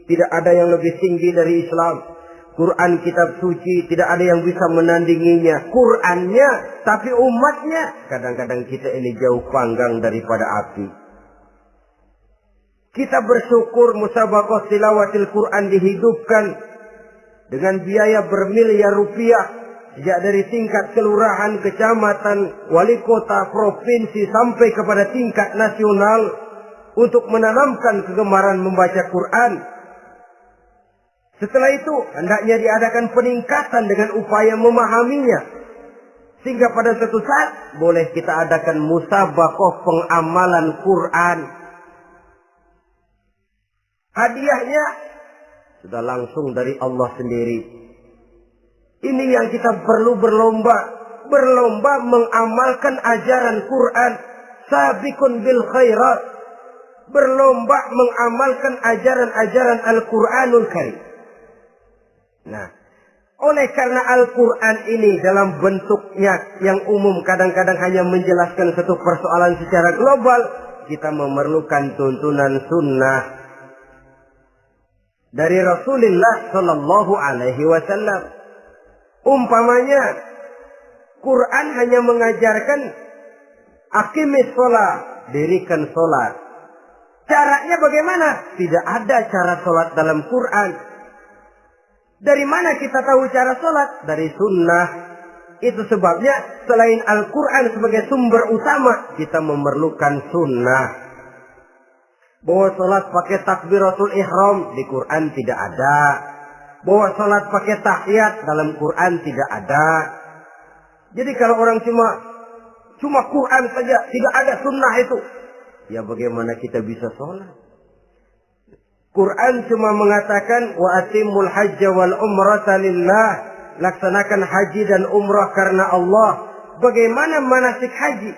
tidak ada yang lebih tinggi dari Islam. Quran kitab suci, tidak ada yang bisa menandinginya. Qurannya, tapi umatnya, kadang-kadang kita ini jauh panggang daripada api. Kita bersyukur musabaqah tilawatil Quran dihidupkan dengan biaya bermiliar rupiah. Sejak dari tingkat kelurahan, kecamatan, wali kota, provinsi, sampai kepada tingkat nasional. Untuk menanamkan kegemaran membaca Quran. Setelah itu, hendaknya diadakan peningkatan dengan upaya memahaminya. Sehingga pada suatu saat, boleh kita adakan musabaqah pengamalan Quran. Hadiahnya sudah langsung dari Allah sendiri. Ini yang kita perlu berlomba. Berlomba mengamalkan ajaran Quran. Sabiqun bil khairat. Berlomba mengamalkan ajaran-ajaran Al-Quranul Karim. Nah, oleh karena Al-Quran ini dalam bentuknya yang umum kadang-kadang hanya menjelaskan satu persoalan secara global, kita memerlukan tuntunan sunnah dari Rasulullah Sallallahu Alaihi Wasallam. Umpamanya, Quran hanya mengajarkan aqimis sholat, dirikan sholat. Caranya bagaimana? Tidak ada cara sholat dalam Quran. Dari mana kita tahu cara sholat? Dari sunnah. Itu sebabnya selain Al-Quran sebagai sumber utama, kita memerlukan sunnah. Bahwa sholat pakai takbiratul ihram di Quran tidak ada. Bahwa sholat pakai tahiyat dalam Quran tidak ada. Jadi kalau orang cuma Quran saja, tidak ada sunnah itu, ya bagaimana kita bisa sholat? Quran cuma mengatakan wa atimul hajja wal umrata lillah, laksanakan haji dan umrah karena Allah. Bagaimana manasik haji?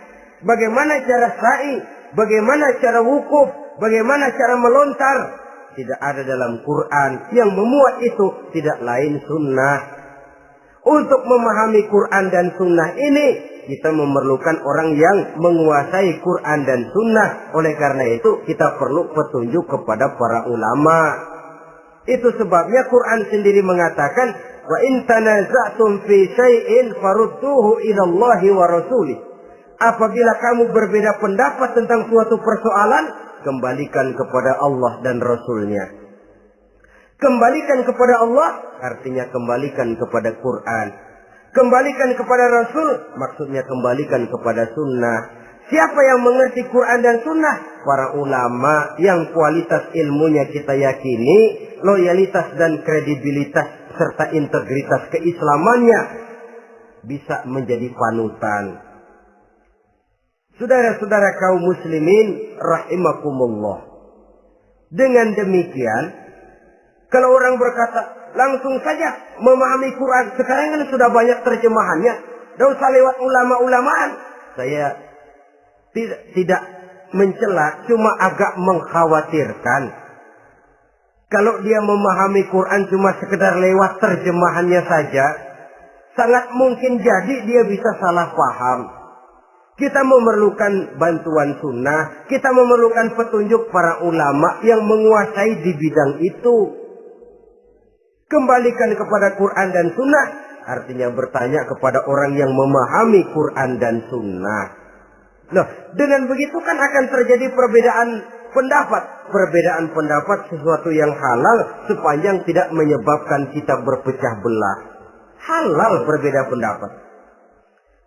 Bagaimana cara sa'i? Bagaimana cara wukuf? Bagaimana cara melontar? Tidak ada dalam Quran. Yang memuat itu tidak lain sunnah. Untuk memahami Quran dan sunnah ini, kita memerlukan orang yang menguasai Quran dan sunnah. Oleh karena itu kita perlu petunjuk kepada para ulama. Itu sebabnya Quran sendiri mengatakan, wa in tanaza'tum fi syai'in farudduhu ila Allahi wa rasulih. Apabila kamu berbeda pendapat tentang suatu persoalan, kembalikan kepada Allah dan Rasulnya. Kembalikan kepada Allah artinya kembalikan kepada Quran. Kembalikan kepada Rasul maksudnya kembalikan kepada sunnah. Siapa yang mengerti Quran dan sunnah? Para ulama yang kualitas ilmunya kita yakini, loyalitas dan kredibilitas serta integritas keislamannya bisa menjadi panutan. Saudara-saudara kaum muslimin rahimakumullah. Dengan demikian, kalau orang berkata, langsung saja memahami Quran. Sekarang kan sudah banyak terjemahannya. Tidak usah lewat ulama-ulamaan. Saya tidak mencela, cuma agak mengkhawatirkan. Kalau dia memahami Quran cuma sekedar lewat terjemahannya saja, sangat mungkin jadi dia bisa salah paham. Kita memerlukan bantuan sunnah. Kita memerlukan petunjuk para ulama yang menguasai di bidang itu. Kembalikan kepada Quran dan sunnah artinya bertanya kepada orang yang memahami Quran dan sunnah. Loh, dengan begitu kan akan terjadi perbedaan pendapat. Perbedaan pendapat sesuatu yang halal sepanjang tidak menyebabkan kita berpecah belah. Halal berbeda pendapat.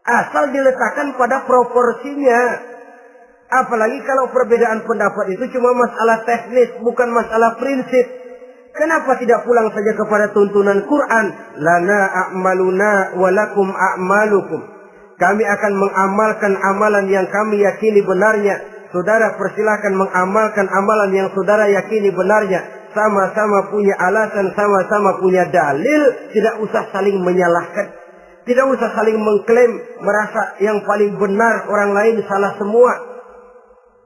Asal diletakkan pada proporsinya. Apalagi kalau perbedaan pendapat itu cuma masalah teknis, bukan masalah prinsip. Kenapa tidak pulang saja kepada tuntunan Quran? Lana a'maluna wa lakum a'malukum. Kami akan mengamalkan amalan yang kami yakini benarnya. Saudara persilahkan mengamalkan amalan yang saudara yakini benarnya. Sama-sama punya alasan, sama-sama punya dalil. Tidak usah saling menyalahkan. Tidak usah saling mengklaim, merasa yang paling benar, orang lain salah semua.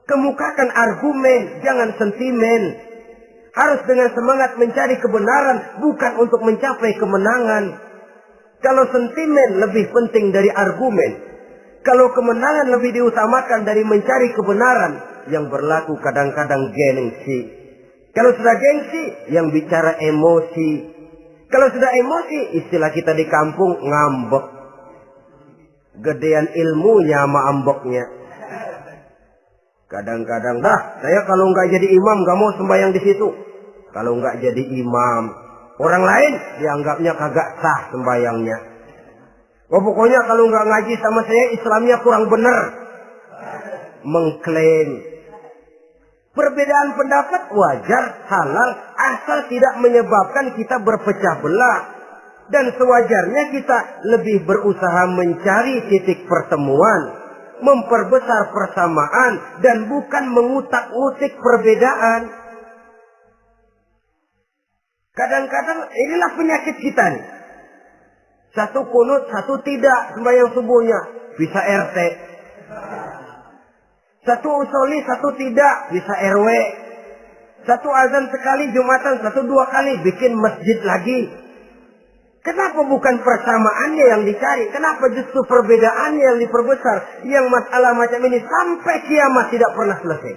Kemukakan argumen, jangan sentimen. Harus dengan semangat mencari kebenaran, bukan untuk mencapai kemenangan. Kalau sentimen lebih penting dari argumen, kalau kemenangan lebih diutamakan dari mencari kebenaran, yang berlaku kadang-kadang gengsi. Kalau sudah gengsi, yang bicara emosi. Kalau sudah emosi, istilah kita di kampung ngambek. Gedean ilmunya sama ambeknya. Kadang-kadang, saya kalau nggak jadi imam nggak mau sembahyang di situ. Kalau nggak jadi imam, orang lain dianggapnya kagak sah sembahyangnya. Pokoknya kalau nggak ngaji sama saya, Islamnya kurang benar. Mengklaim. Perbedaan pendapat wajar, halal, asal tidak menyebabkan kita berpecah belah. Dan sewajarnya kita lebih berusaha mencari titik pertemuan, memperbesar persamaan, dan bukan mengutak-ngutik perbedaan. Kadang-kadang inilah penyakit kita nih. Satu kunut, satu tidak sembahyang subuhnya. Bisa RT. Satu usoli, satu tidak. Bisa RW. Satu azan sekali Jumatan, satu dua kali. Bikin masjid lagi. Kenapa bukan persamaannya yang dicari? Kenapa justru perbedaannya yang diperbesar? Yang masalah macam ini sampai kiamat tidak pernah selesai.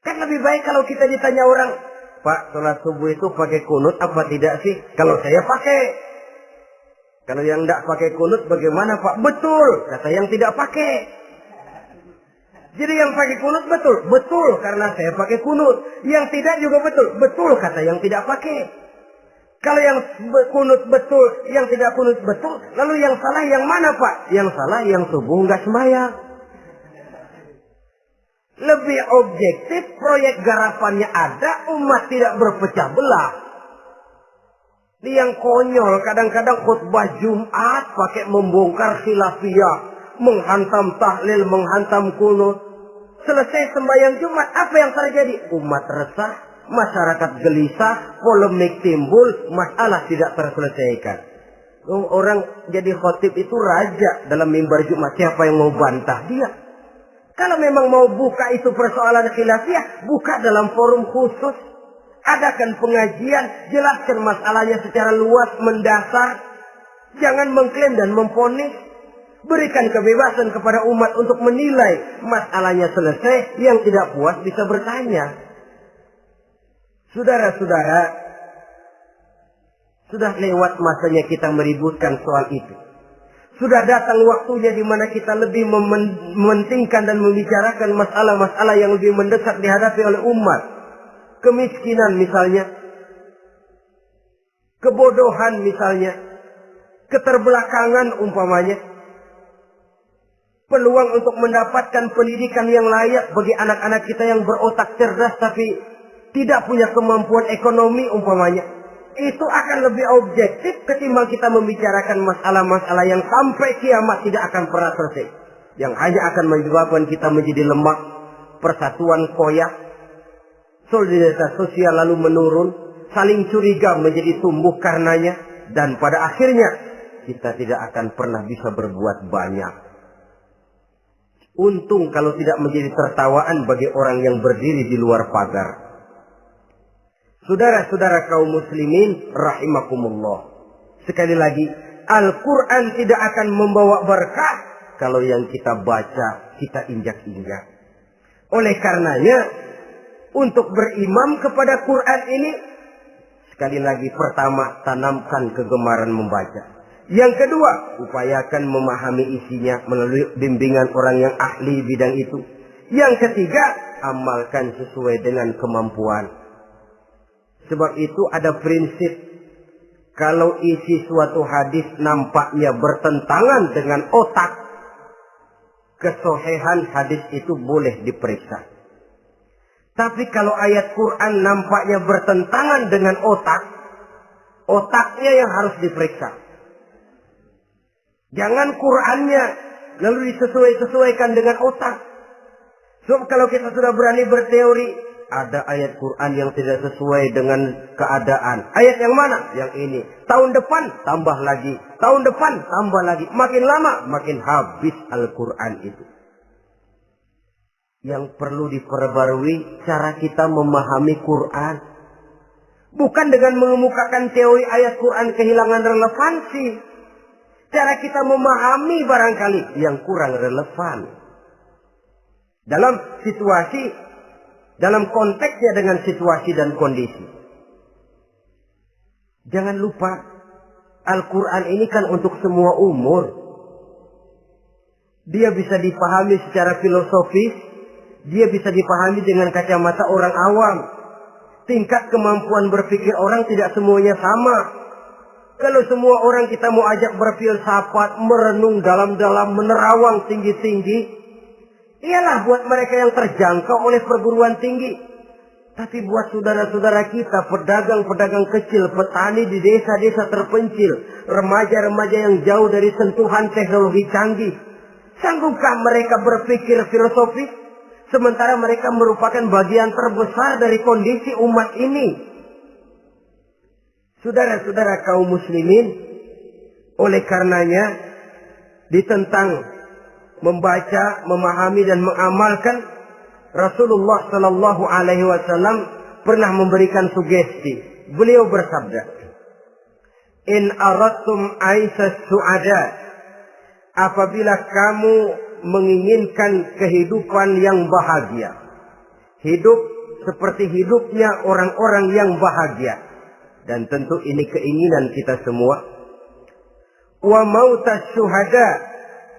Kan lebih baik kalau kita ditanya orang, Pak, sholat subuh itu pakai kunut apa tidak sih? Kalau saya pakai. Kalau yang tidak pakai kunut bagaimana Pak? Betul, kata yang tidak pakai. Jadi yang pakai kunut betul. Betul, karena saya pakai kunut. Yang tidak juga betul. Betul, kata yang tidak pakai. Kalau yang kunut betul, yang tidak kunut betul, lalu yang salah yang mana Pak? Yang salah yang subuh nggak sembahyang. Lebih objektif, proyek garapannya ada, umat tidak berpecah belah. Ini yang konyol, kadang-kadang khutbah Jumat pakai membongkar khilafiyah, menghantam tahlil, menghantam kunut. Selesai sembahyang Jumat, apa yang terjadi? Umat resah, masyarakat gelisah, polemik timbul, masalah tidak terselesaikan. Orang jadi khotib itu raja dalam mimbar Jumat, siapa yang mau bantah dia? Kalau memang mau buka itu persoalan khilafiyah, buka dalam forum khusus. Adakan pengajian, jelaskan masalahnya secara luas, mendasar. Jangan mengklaim dan memponis. Berikan kebebasan kepada umat untuk menilai. Masalahnya selesai, yang tidak puas bisa bertanya. Saudara-saudara, sudah lewat masanya kita meributkan soal itu. Sudah datang waktunya di mana kita lebih mementingkan dan membicarakan masalah-masalah yang lebih mendesak dihadapi oleh umat. Kemiskinan misalnya, kebodohan misalnya, keterbelakangan umpamanya, peluang untuk mendapatkan pendidikan yang layak bagi anak-anak kita yang berotak cerdas tapi tidak punya kemampuan ekonomi umpamanya. Itu akan lebih objektif ketimbang kita membicarakan masalah-masalah yang sampai kiamat tidak akan pernah selesai. Yang hanya akan menyebabkan kita menjadi lemah, persatuan koyak, solidaritas sosial lalu menurun, saling curiga menjadi tumbuh karenanya, dan pada akhirnya kita tidak akan pernah bisa berbuat banyak. Untung kalau tidak menjadi tertawaan bagi orang yang berdiri di luar pagar. Saudara-saudara kaum muslimin rahimakumullah. Sekali lagi, Al-Quran tidak akan membawa berkah kalau yang kita baca, kita injak-injak. Oleh karenanya, untuk berimam kepada Quran ini, sekali lagi pertama, tanamkan kegemaran membaca. Yang kedua, upayakan memahami isinya melalui bimbingan orang yang ahli bidang itu. Yang ketiga, amalkan sesuai dengan kemampuan. Sebab itu ada prinsip, kalau isi suatu hadis nampaknya bertentangan dengan otak, kesohihan hadis itu boleh diperiksa. Tapi kalau ayat Quran nampaknya bertentangan dengan otak, otaknya yang harus diperiksa. Jangan Qur'annya lalu disesuaikan dengan otak. Sebab kalau kita sudah berani berteori, ada ayat Quran yang tidak sesuai dengan keadaan. Ayat yang mana? Yang ini. Tahun depan tambah lagi. Tahun depan tambah lagi. Makin lama makin habis Al-Quran itu. Yang perlu diperbarui cara kita memahami Quran. Bukan dengan mengemukakan teori ayat Quran kehilangan relevansi. Cara kita memahami barangkali yang kurang relevan. Dalam situasi, dalam konteksnya dengan situasi dan kondisi. Jangan lupa, Al-Quran ini kan untuk semua umur. Dia bisa dipahami secara filosofis, dia bisa dipahami dengan kacamata orang awam. Tingkat kemampuan berpikir orang tidak semuanya sama. Kalau semua orang kita mau ajak berfilsafat, merenung dalam-dalam, menerawang tinggi-tinggi, ialah buat mereka yang terjangkau oleh perguruan tinggi. Tapi buat saudara-saudara kita, pedagang-pedagang kecil, petani di desa-desa terpencil, remaja-remaja yang jauh dari sentuhan teknologi canggih, sanggupkah mereka berpikir filosofis? Sementara mereka merupakan bagian terbesar dari kondisi umat ini. Saudara-saudara kaum muslimin, oleh karenanya ditentang membaca, memahami dan mengamalkan. Rasulullah Sallallahu Alaihi Wasallam pernah memberikan sugesti. Beliau bersabda, "In aradtum aisas su'ada," apabila kamu menginginkan kehidupan yang bahagia, hidup seperti hidupnya orang-orang yang bahagia, dan tentu ini keinginan kita semua. Wa mautas syuhada,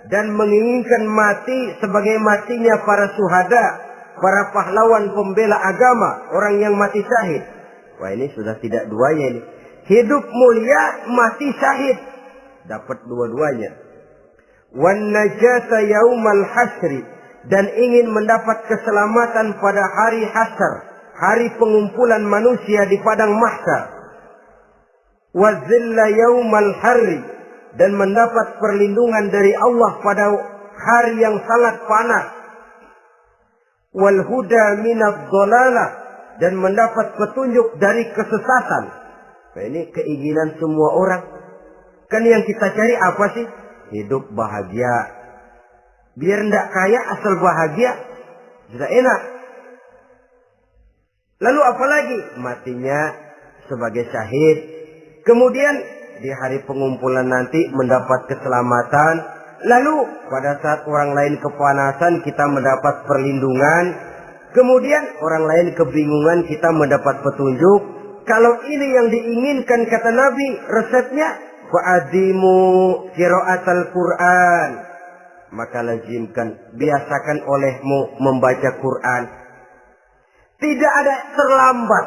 dan menginginkan mati sebagai matinya para syuhada, para pahlawan pembela agama, orang yang mati syahid. Wah, ini sudah tidak duanya ini. Hidup mulia, mati syahid. Dapat dua-duanya. Wan najata yaumal hasri, dan ingin mendapat keselamatan pada hari hasyar, hari pengumpulan manusia di padang mahsyar. Wa zilla yaumal harri, dan mendapat perlindungan dari Allah pada hari yang sangat panas. Wal huda minadh dhalalah, dan mendapat petunjuk dari kesesatan. Nah, ini keinginan semua orang. Kan yang kita cari apa sih? Hidup bahagia. Biar ndak kaya asal bahagia, sudah enak. Lalu apalagi? Matinya sebagai syahid. Kemudian di hari pengumpulan nanti mendapat keselamatan. Lalu pada saat orang lain kepanasan kita mendapat perlindungan. Kemudian orang lain kebingungan kita mendapat petunjuk. Kalau ini yang diinginkan kata Nabi, resepnya fa'adimu qiraatal Quran. Maka lazimkan, biasakan olehmu membaca Quran. Tidak ada terlambat.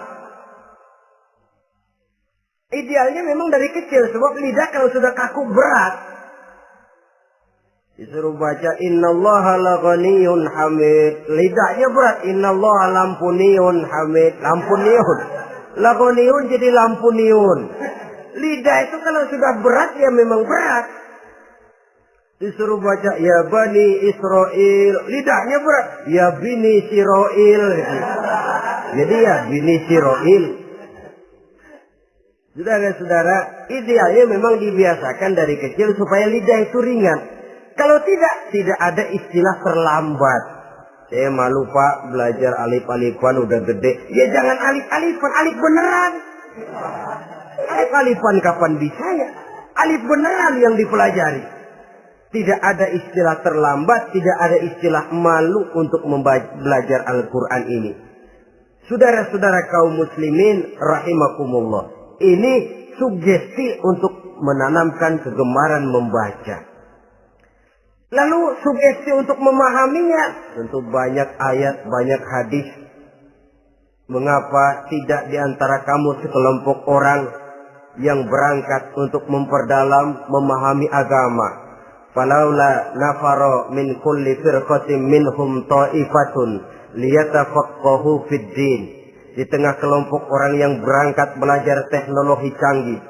Idealnya memang dari kecil, sebab lidah kalau sudah kaku berat. Disuruh baca innallaha laghaniyun hamid. Lidahnya berat. Innallaha lampuniyun hamid. Lampuniyun. Laghaniyun jadi lampuniyun. Lidah itu kalau sudah berat ya memang berat. Disuruh baca ya bani Israel. Lidahnya berat. Ya bini Siroil. Jadi ya bini Siroil. Saudara-saudara, idealnya memang dibiasakan dari kecil supaya lidah itu ringan. Kalau tidak ada istilah terlambat. Saya malu Pak, belajar alif-alifan udah gede. Ya jangan alif-alifan, alif beneran. Alif-alifan kapan bisa ya? Alif beneran yang dipelajari. Tidak ada istilah terlambat, tidak ada istilah malu untuk belajar Al-Quran ini. Saudara-saudara kaum muslimin rahimakumullah. Ini sugesti untuk menanamkan kegemaran membaca. Lalu sugesti untuk memahaminya. Tentu banyak ayat, banyak hadis. Mengapa tidak di antara kamu sekelompok orang yang berangkat untuk memperdalam, memahami agama. Falaula nafaro min kulli firqatin minhum ta'ifatun liyatafaqahu fid din. Di tengah kelompok orang yang berangkat belajar teknologi canggih,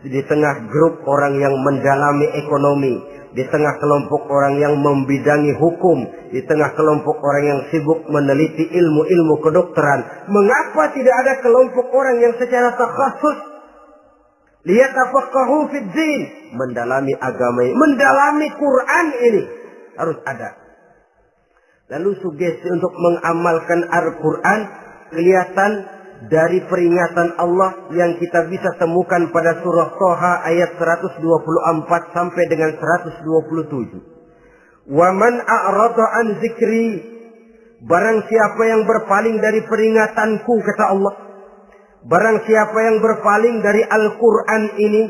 di tengah grup orang yang mendalami ekonomi, di tengah kelompok orang yang membidangi hukum, di tengah kelompok orang yang sibuk meneliti ilmu-ilmu kedokteran, mengapa tidak ada kelompok orang yang secara takhasus liyatafaqahu fid din, mendalami agama ini, mendalami Quran ini harus ada. Lalu sugesti untuk mengamalkan Al-Quran kelihatan dari peringatan Allah yang kita bisa temukan pada surah Toha ayat 124 sampai dengan 127. Wa man a'rada an zikri, barang siapa yang berpaling dari peringatanku, kata Allah, barang siapa yang berpaling dari Al-Quran ini,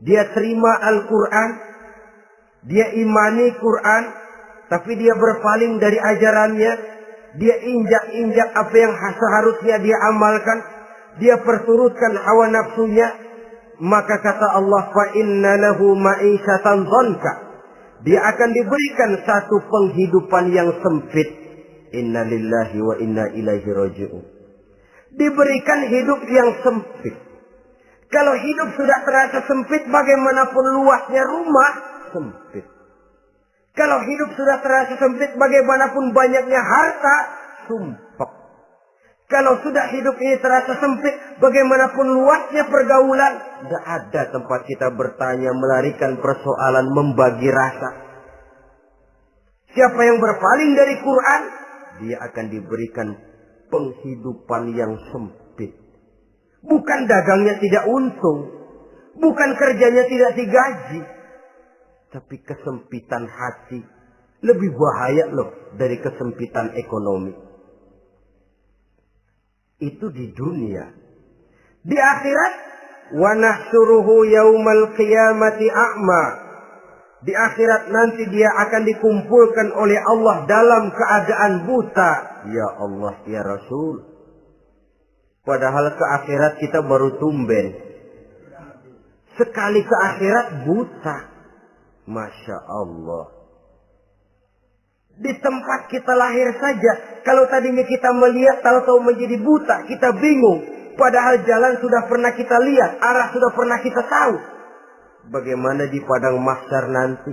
dia terima Al-Quran, dia imani Quran, tapi dia berpaling dari ajarannya, dia injak-injak apa yang seharusnya dia amalkan, dia perturutkan hawa nafsunya, maka kata Allah, fa inna lahu ma'isyatan dhanka, dia akan diberikan satu penghidupan yang sempit. Inna lillahi wa inna ilaihi raji'un. Diberikan hidup yang sempit. Kalau hidup sudah terasa sempit, bagaimanapun luasnya rumah, sempit. Kalau hidup sudah terasa sempit, bagaimanapun banyaknya harta, sumpek. Kalau sudah hidup ini terasa sempit, bagaimanapun luasnya pergaulan, tidak ada tempat kita bertanya, melarikan persoalan, membagi rasa. Siapa yang berpaling dari Quran, dia akan diberikan penghidupan yang sempit. Bukan dagangnya tidak untung, bukan kerjanya tidak digaji, tapi kesempitan hati lebih bahaya loh dari kesempitan ekonomi. Itu di dunia. Di akhirat, wa nahsyuruhu yaumal qiyamati a'ma. Di akhirat nanti dia akan dikumpulkan oleh Allah dalam keadaan buta. Ya Allah, ya Rasul. Padahal ke akhirat kita baru tumben. Sekali ke akhirat buta. Masya Allah. Di tempat kita lahir saja, kalau tadinya kita melihat, tahu-tahu menjadi buta, kita bingung. Padahal jalan sudah pernah kita lihat, arah sudah pernah kita tahu. Bagaimana di padang mahsyar nanti?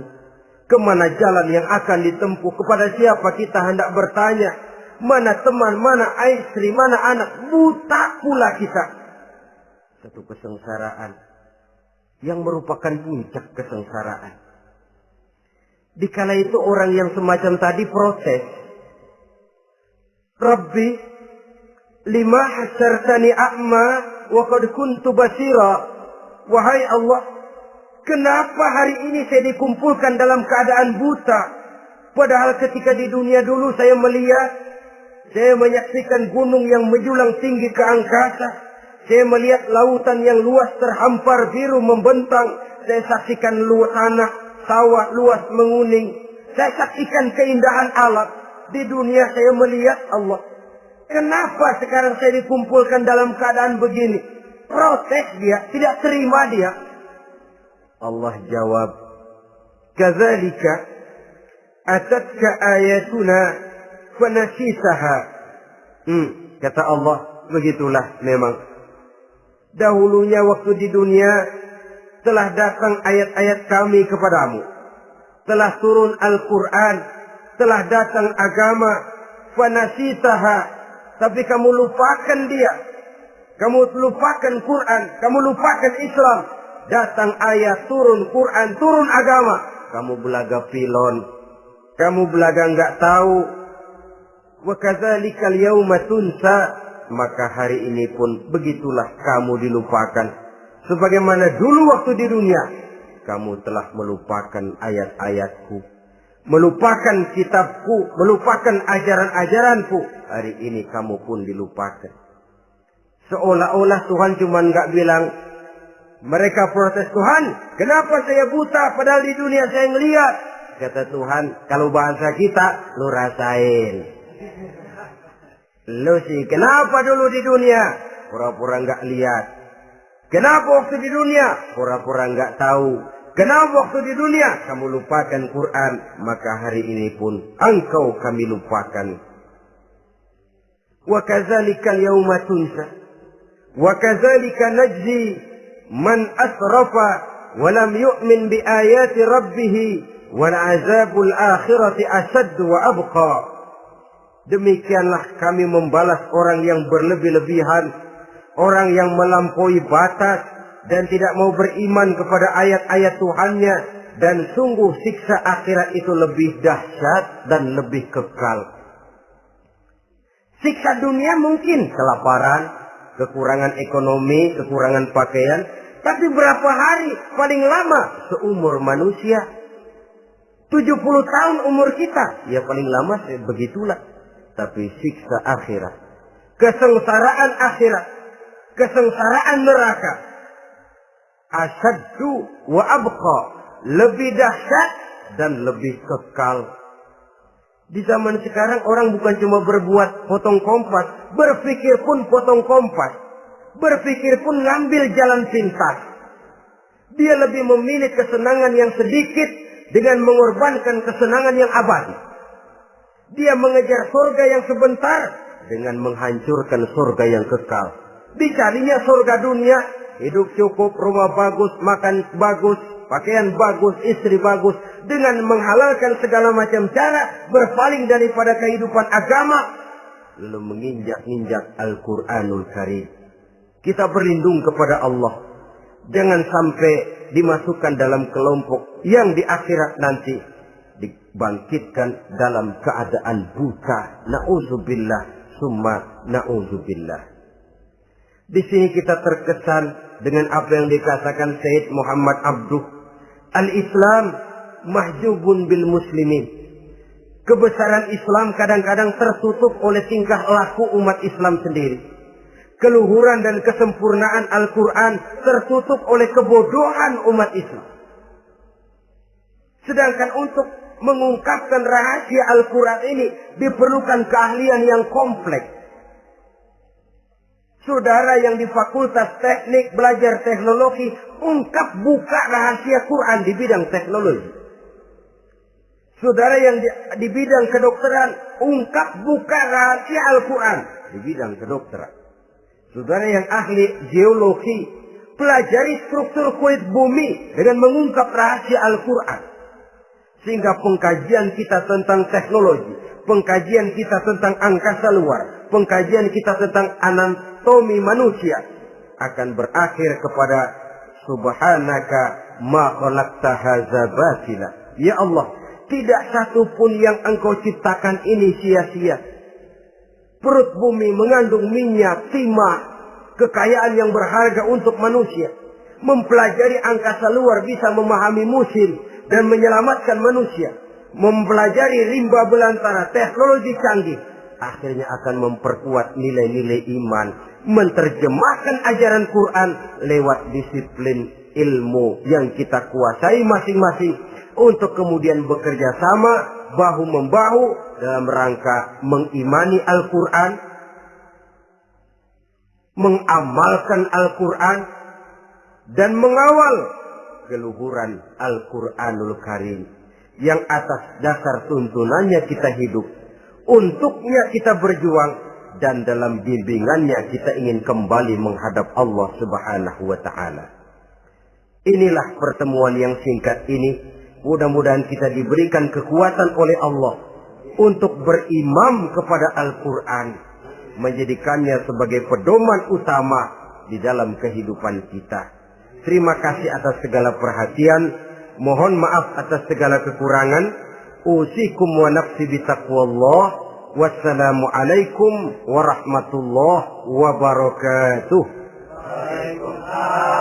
Kemana jalan yang akan ditempuh? Kepada siapa kita hendak bertanya? Mana teman, mana istri, mana anak? Buta pula kita. Satu kesengsaraan yang merupakan puncak kesengsaraan. Dikala itu orang yang semacam tadi protes. Rabbi, lima hasyartani a'ma wa qad kuntu basira. Wahai Allah, kenapa hari ini saya dikumpulkan dalam keadaan buta? Padahal ketika di dunia dulu saya melihat, saya menyaksikan gunung yang menjulang tinggi ke angkasa. Saya melihat lautan yang luas terhampar biru membentang. Saya saksikan luas tanah, sawah luas menguning. Saya saksikan keindahan alam. Di dunia saya melihat Allah. Kenapa sekarang saya dikumpulkan dalam keadaan begini? Protes dia, tidak terima dia. Allah jawab, kadzalika atatka ayatuna fanasisaha. Kata Allah, begitulah memang. Dahulunya waktu di dunia telah datang ayat-ayat kami kepadamu. Telah turun Al-Quran, telah datang agama, fanasisaha, tapi kamu lupakan dia. Kamu lupakan Quran, kamu lupakan Islam. Datang ayat, turun Quran, turun agama. Kamu belaga pilon, kamu belaga enggak tahu. Wa kadzalikal yauma tunsa, maka hari ini pun begitulah kamu dilupakan. Sebagaimana dulu waktu di dunia, kamu telah melupakan ayat-ayatku, melupakan kitabku, melupakan ajaran-ajaranku. Hari ini kamu pun dilupakan. Seolah-olah Tuhan cuma nggak bilang, mereka protes, Tuhan, kenapa saya buta padahal di dunia saya ngelihat. Kata Tuhan, kalau bahasa kita, lu rasain. Lu sih, kenapa dulu di dunia? Pura-pura nggak lihat. Kenapa waktu di dunia? Pura-pura nggak tahu. Kenapa waktu di dunia? Kamu lupakan Quran, maka hari ini pun engkau kami lupakan. Wa kadzalikal yauma tunsa. Wa kadzalika najzi man asrafa wa lam yu'min bi ayati rabbih wal azabul akhirati asyaddu wa abqa. Demikianlah kami membalas orang yang berlebih-lebihan, orang yang melampaui batas dan tidak mau beriman kepada ayat-ayat Tuhannya, dan sungguh siksa akhirat itu lebih dahsyat dan lebih kekal. Siksa dunia mungkin kelaparan, kekurangan ekonomi, kekurangan pakaian, tapi berapa hari paling lama seumur manusia? 70 tahun umur kita, ya paling lama begitulah. Tapi siksa akhirat, kesengsaraan akhirat, kesengsaraan neraka, asyaddu wa abqa, lebih dahsyat dan lebih kekal. Di zaman sekarang orang bukan cuma berbuat potong kompas, berpikir pun potong kompas, berpikir pun ngambil jalan pintas. Dia lebih memilih kesenangan yang sedikit dengan mengorbankan kesenangan yang abadi. Dia mengejar surga yang sebentar dengan menghancurkan surga yang kekal. Dicarinya surga dunia, hidup cukup, rumah bagus, makan bagus, pakaian bagus, istri bagus, dengan menghalalkan segala macam cara, berpaling daripada kehidupan agama, lalu menginjak-injak Al-Quranul Karim. Kita berlindung kepada Allah, jangan sampai dimasukkan dalam kelompok yang di akhirat nanti dibangkitkan dalam keadaan buta. Na'udzubillah summa na'udzubillah. Di sini kita terkesan dengan apa yang dikatakan Sayyid Muhammad Abduh, al-Islam mahjubun bil muslimin. Kebesaran Islam kadang-kadang tertutup oleh tingkah laku umat Islam sendiri. Keluhuran dan kesempurnaan Al-Quran tertutup oleh kebodohan umat Islam. Sedangkan untuk mengungkapkan rahasia Al-Quran ini diperlukan keahlian yang kompleks. Saudara yang di Fakultas Teknik belajar teknologi, ungkap buka rahasia Quran di bidang teknologi. Saudara yang di bidang kedokteran, ungkap buka rahasia Al-Quran di bidang kedokteran. Saudara yang ahli geologi, pelajari struktur kulit bumi dengan mengungkap rahasia Al-Quran. Sehingga pengkajian kita tentang teknologi, pengkajian kita tentang angkasa luar, pengkajian kita tentang anatomi manusia akan berakhir kepada subhanaka ma khalaqta hadza batila. Ya Allah, tidak satu pun yang engkau ciptakan ini sia-sia. Perut bumi mengandung minyak, timah, kekayaan yang berharga untuk manusia. Mempelajari angkasa luar bisa memahami musim dan menyelamatkan manusia. Mempelajari rimba belantara, teknologi canggih, akhirnya akan memperkuat nilai-nilai iman. Menerjemahkan ajaran Quran lewat disiplin ilmu yang kita kuasai masing-masing, untuk kemudian bekerja sama bahu-membahu dalam rangka mengimani Al-Quran, mengamalkan Al-Quran, dan mengawal keluhuran Al-Quranul Karim yang atas dasar tuntunannya kita hidup, untuknya kita berjuang, dan dalam bimbingannya kita ingin kembali menghadap Allah Subhanahu wa Ta'ala. Inilah pertemuan yang singkat ini. Mudah-mudahan kita diberikan kekuatan oleh Allah untuk berimam kepada Al-Quran, menjadikannya sebagai pedoman utama di dalam kehidupan kita. Terima kasih atas segala perhatian. Mohon maaf atas segala kekurangan. Usikum wa nafsi bitaqwallah. Wassalamualaikum warahmatullahi wabarakatuh. Waalaikumsalam.